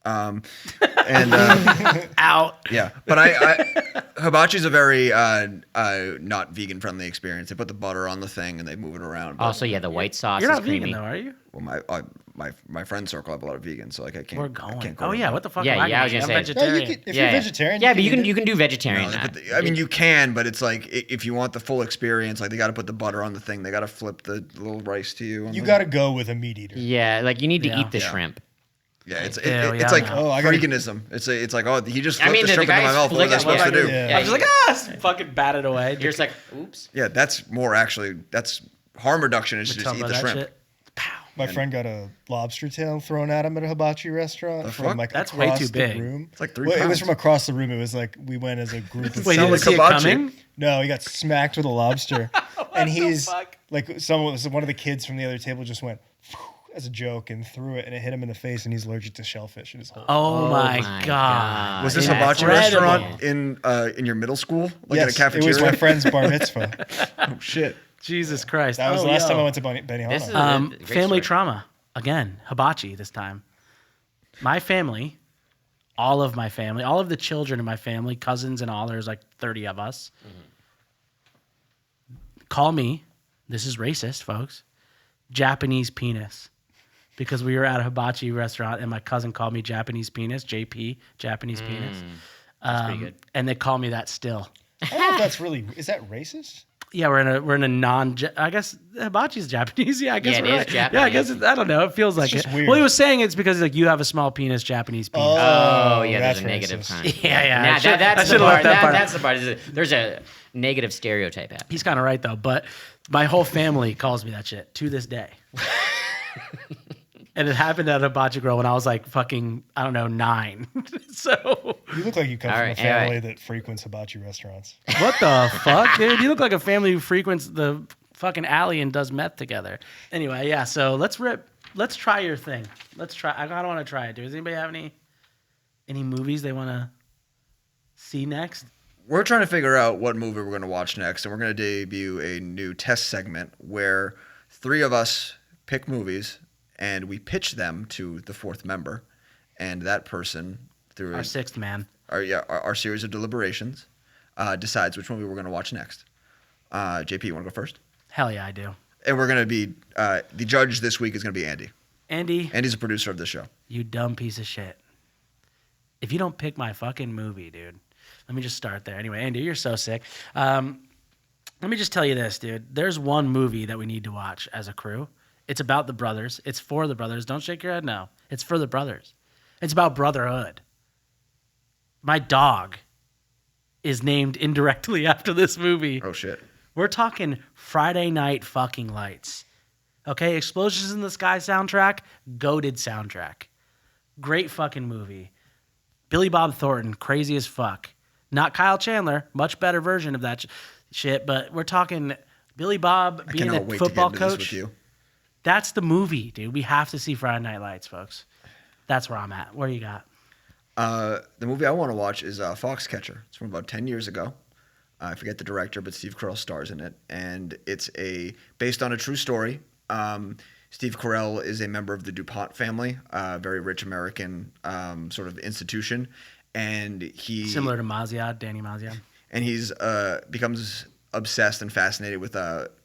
And Out. yeah, but hibachi's a very not vegan friendly experience. They put the butter on the thing and they move it around. But, Also, yeah, the white sauce You're is not creamy. vegan though, are you? well, my friend circle have a lot of vegans, so like I can't. We're I going. can't go Oh to yeah, that. what the fuck? Yeah, am I yeah, I was gonna gonna eat? say. I'm No, vegetarian. you could, if Yeah, you're yeah. vegetarian, Yeah, but eat it. you can do vegetarian. No, that. I mean, you can, but it's like if you want the full experience, like they got to put the butter on the thing. They got to flip the little rice to you. You got to go with a meat eater. Yeah, like you need to Yeah. eat the Yeah. shrimp. Yeah, it's yeah, it's like no. Oh, I gotta- freaganism. It's like he just I flipped mean, the the shrimp into my guy's mouth. What was I flicking- supposed to do? Yeah. I was like, fucking bat it away. You're just like, oops. Yeah, that's more actually. That's harm reduction is to just Talk eat about the that shrimp. shit. Pow. My friend got a lobster tail thrown at him at a hibachi restaurant The from fuck? like That's way across too the big. room. It's like 3 Well, it was pounds. from across the room. It was like we went as a group of Wait, Sound did you like see it hibachi. coming? No, he got smacked with a lobster. And he's fuck? like one of the kids from the other table just went as a joke and threw it and it hit him in the face and he's allergic to shellfish in his whole Oh, my my god. God. Was this Yeah, hibachi incredible. restaurant in your middle school, like yes, at a cafeteria? it was my friend's bar mitzvah. Oh shit! Jesus Christ. That was Oh, the last yo. time I went to Benihana. This is- Great Family story. trauma. Again, hibachi this time. My family, all of the children in my family, cousins and all, there's like 30 of us, call me, this is racist, folks, Japanese penis. Because we were at a hibachi restaurant and my cousin called me Japanese penis, JP, Japanese penis. That's pretty good. And they call me that still. I don't know if that's really is that racist? Yeah, we're in a non. I guess hibachi's Japanese. Yeah, I guess Yeah, it we're is right. Japanese. Yeah, I guess I don't know. It feels like just it. weird. Well, he was saying it's because like you have a small penis, Japanese penis. Oh, yeah, that's there's a negative racist. kind. Yeah, yeah. Nah, I should- I that's the should've left part. that part out. That's the part. There's a negative stereotype happening. He's kind of right though. But my whole family calls me that shit to this day. And it happened at a hibachi grill when I was like fucking, I don't know, 9. So You look like you come All from right, a family anyway. that frequents hibachi restaurants. what the fuck, dude? You look like a family who frequents the fucking alley and does meth together. Anyway, yeah. So let's try your thing. Let's try. I don't want to try it. Does anybody have any movies they want to see next? We're trying to figure out what movie we're going to watch next, and we're going to debut a new test segment where 3 of us pick movies and we pitch them to the 4th member, and that person through Our 6th man. our series of deliberations decides which movie we're going to watch next. JP, you want to go first? Hell yeah, I do. And we're going to be the judge this week is going to be Andy. Andy, Andy's a producer of this show. you dumb piece of shit. If you don't pick my fucking movie, dude, let me just start there. Anyway, Andy, you're so sick. Let me just tell you this, dude. There's one movie that we need to watch as a crew. It's about the brothers. It's for the brothers. Don't shake your head now. It's for the brothers. It's about brotherhood. My dog is named indirectly after this movie. Oh shit! We're talking Friday Night Fucking Lights. Okay, Explosions in the Sky soundtrack, goated soundtrack. Great fucking movie. Billy Bob Thornton, crazy as fuck. Not Kyle Chandler, much better version of that shit, but we're talking Billy Bob I being cannot a wait football to get into coach. this with you. That's the movie, dude. We have to see Friday Night Lights, folks. That's where I'm at. Where you got? The movie I want to watch is Foxcatcher. It's from about 10 years ago. I forget the director, but Steve Carrell stars in it, and it's based on a true story. Steve Carrell is a member of the DuPont family, very rich American sort of institution, and he Similar to Maziad, Danny Maziad. And he's becomes obsessed and fascinated with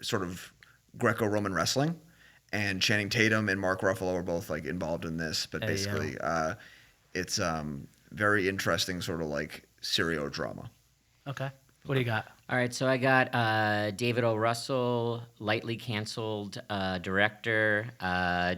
sort of Greco-Roman wrestling. And Channing Tatum and Mark Ruffalo are both like involved in this, but basically it's very interesting sort of like serial drama. Okay. What do you got? All right, so I got David O. Russell, lightly canceled director,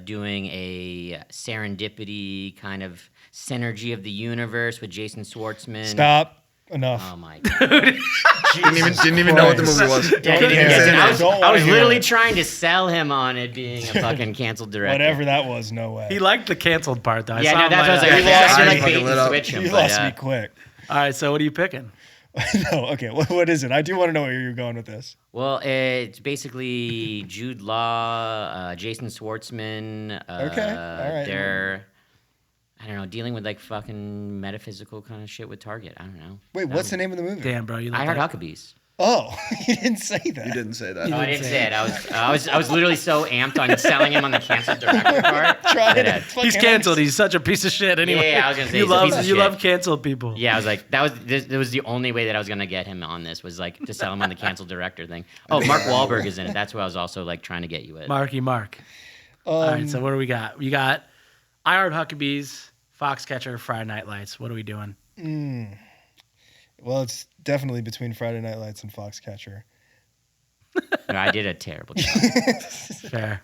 doing a serendipity kind of synergy of the universe with Jason Schwartzman. Stop. Enough. Oh my god! didn't even know what the movie was. I was literally trying to sell him on it being a fucking canceled director. Whatever that was, no way. He liked the canceled part though. Yeah, no, that's what I was like. We lost like bait and switch him. You lost me quick. All right, so what are you picking? No, okay. What is it? I do want to know where you're going with this. Well, it's basically Jude Law, Jason Schwartzman. Okay, all right. They're, I don't know, dealing with like fucking metaphysical kind of shit with Target. I don't know. Wait, what's the name of the movie? Damn, bro, you I like Heard that? Huckabees. Oh, you didn't say that. You didn't say that. Oh, I didn't say it. I was literally so amped on selling him on the canceled director part. He's canceled. He's such a piece of shit. Anyway, Yeah, I was gonna say you love canceled people. Yeah, I was like, that was the only way that I was gonna get him on this was like to sell him on the canceled director thing. Oh, Mark Wahlberg is in it. That's what I was also like trying to get you with. Mark. All right, so what do we got? We got I Heart Huckabees, Foxcatcher, Friday Night Lights. What are we doing? Well, it's definitely between Friday Night Lights and Foxcatcher. No, I did a terrible job. Fair.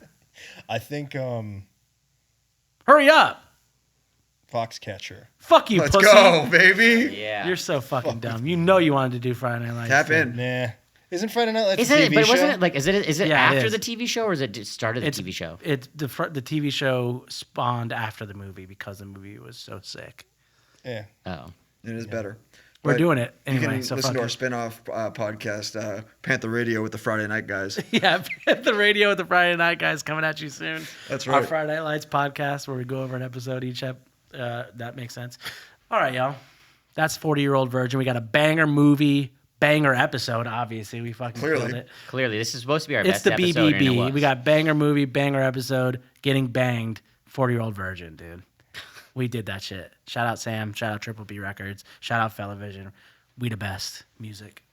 I think Hurry up. Foxcatcher. Fuck you, Let's pussy. go, baby. Yeah. You're so fucking dumb. You know you wanted to do Friday Night Lights. Tap too. in. Nah. Isn't Friday Night Lights Isn't a it? TV But show? wasn't it like? Is it Yeah, it after is. the TV show or is it started the TV show? It's the TV show spawned after the movie because the movie was so sick. Yeah. Oh. It is better. We're But doing it You anyway. can So listen fuck to our it. spin-off podcast, Panther Radio with the Friday Night Guys. Yeah, the radio with the Friday Night Guys coming at you soon. That's Our right. Friday Night Lights podcast where we go over an episode each. That makes sense. All right, y'all. That's 40-Year-Old Virgin. We got a banger movie, banger episode. Obviously, we fucking Clearly. killed it. Clearly, this is supposed to be our It's best the episode. and it BBB. was. We got banger movie, banger episode, getting banged. 40-Year-Old Virgin, dude. We did that shit. Shout out Sam. Shout out Triple B Records. Shout out Fellavision. We the best music.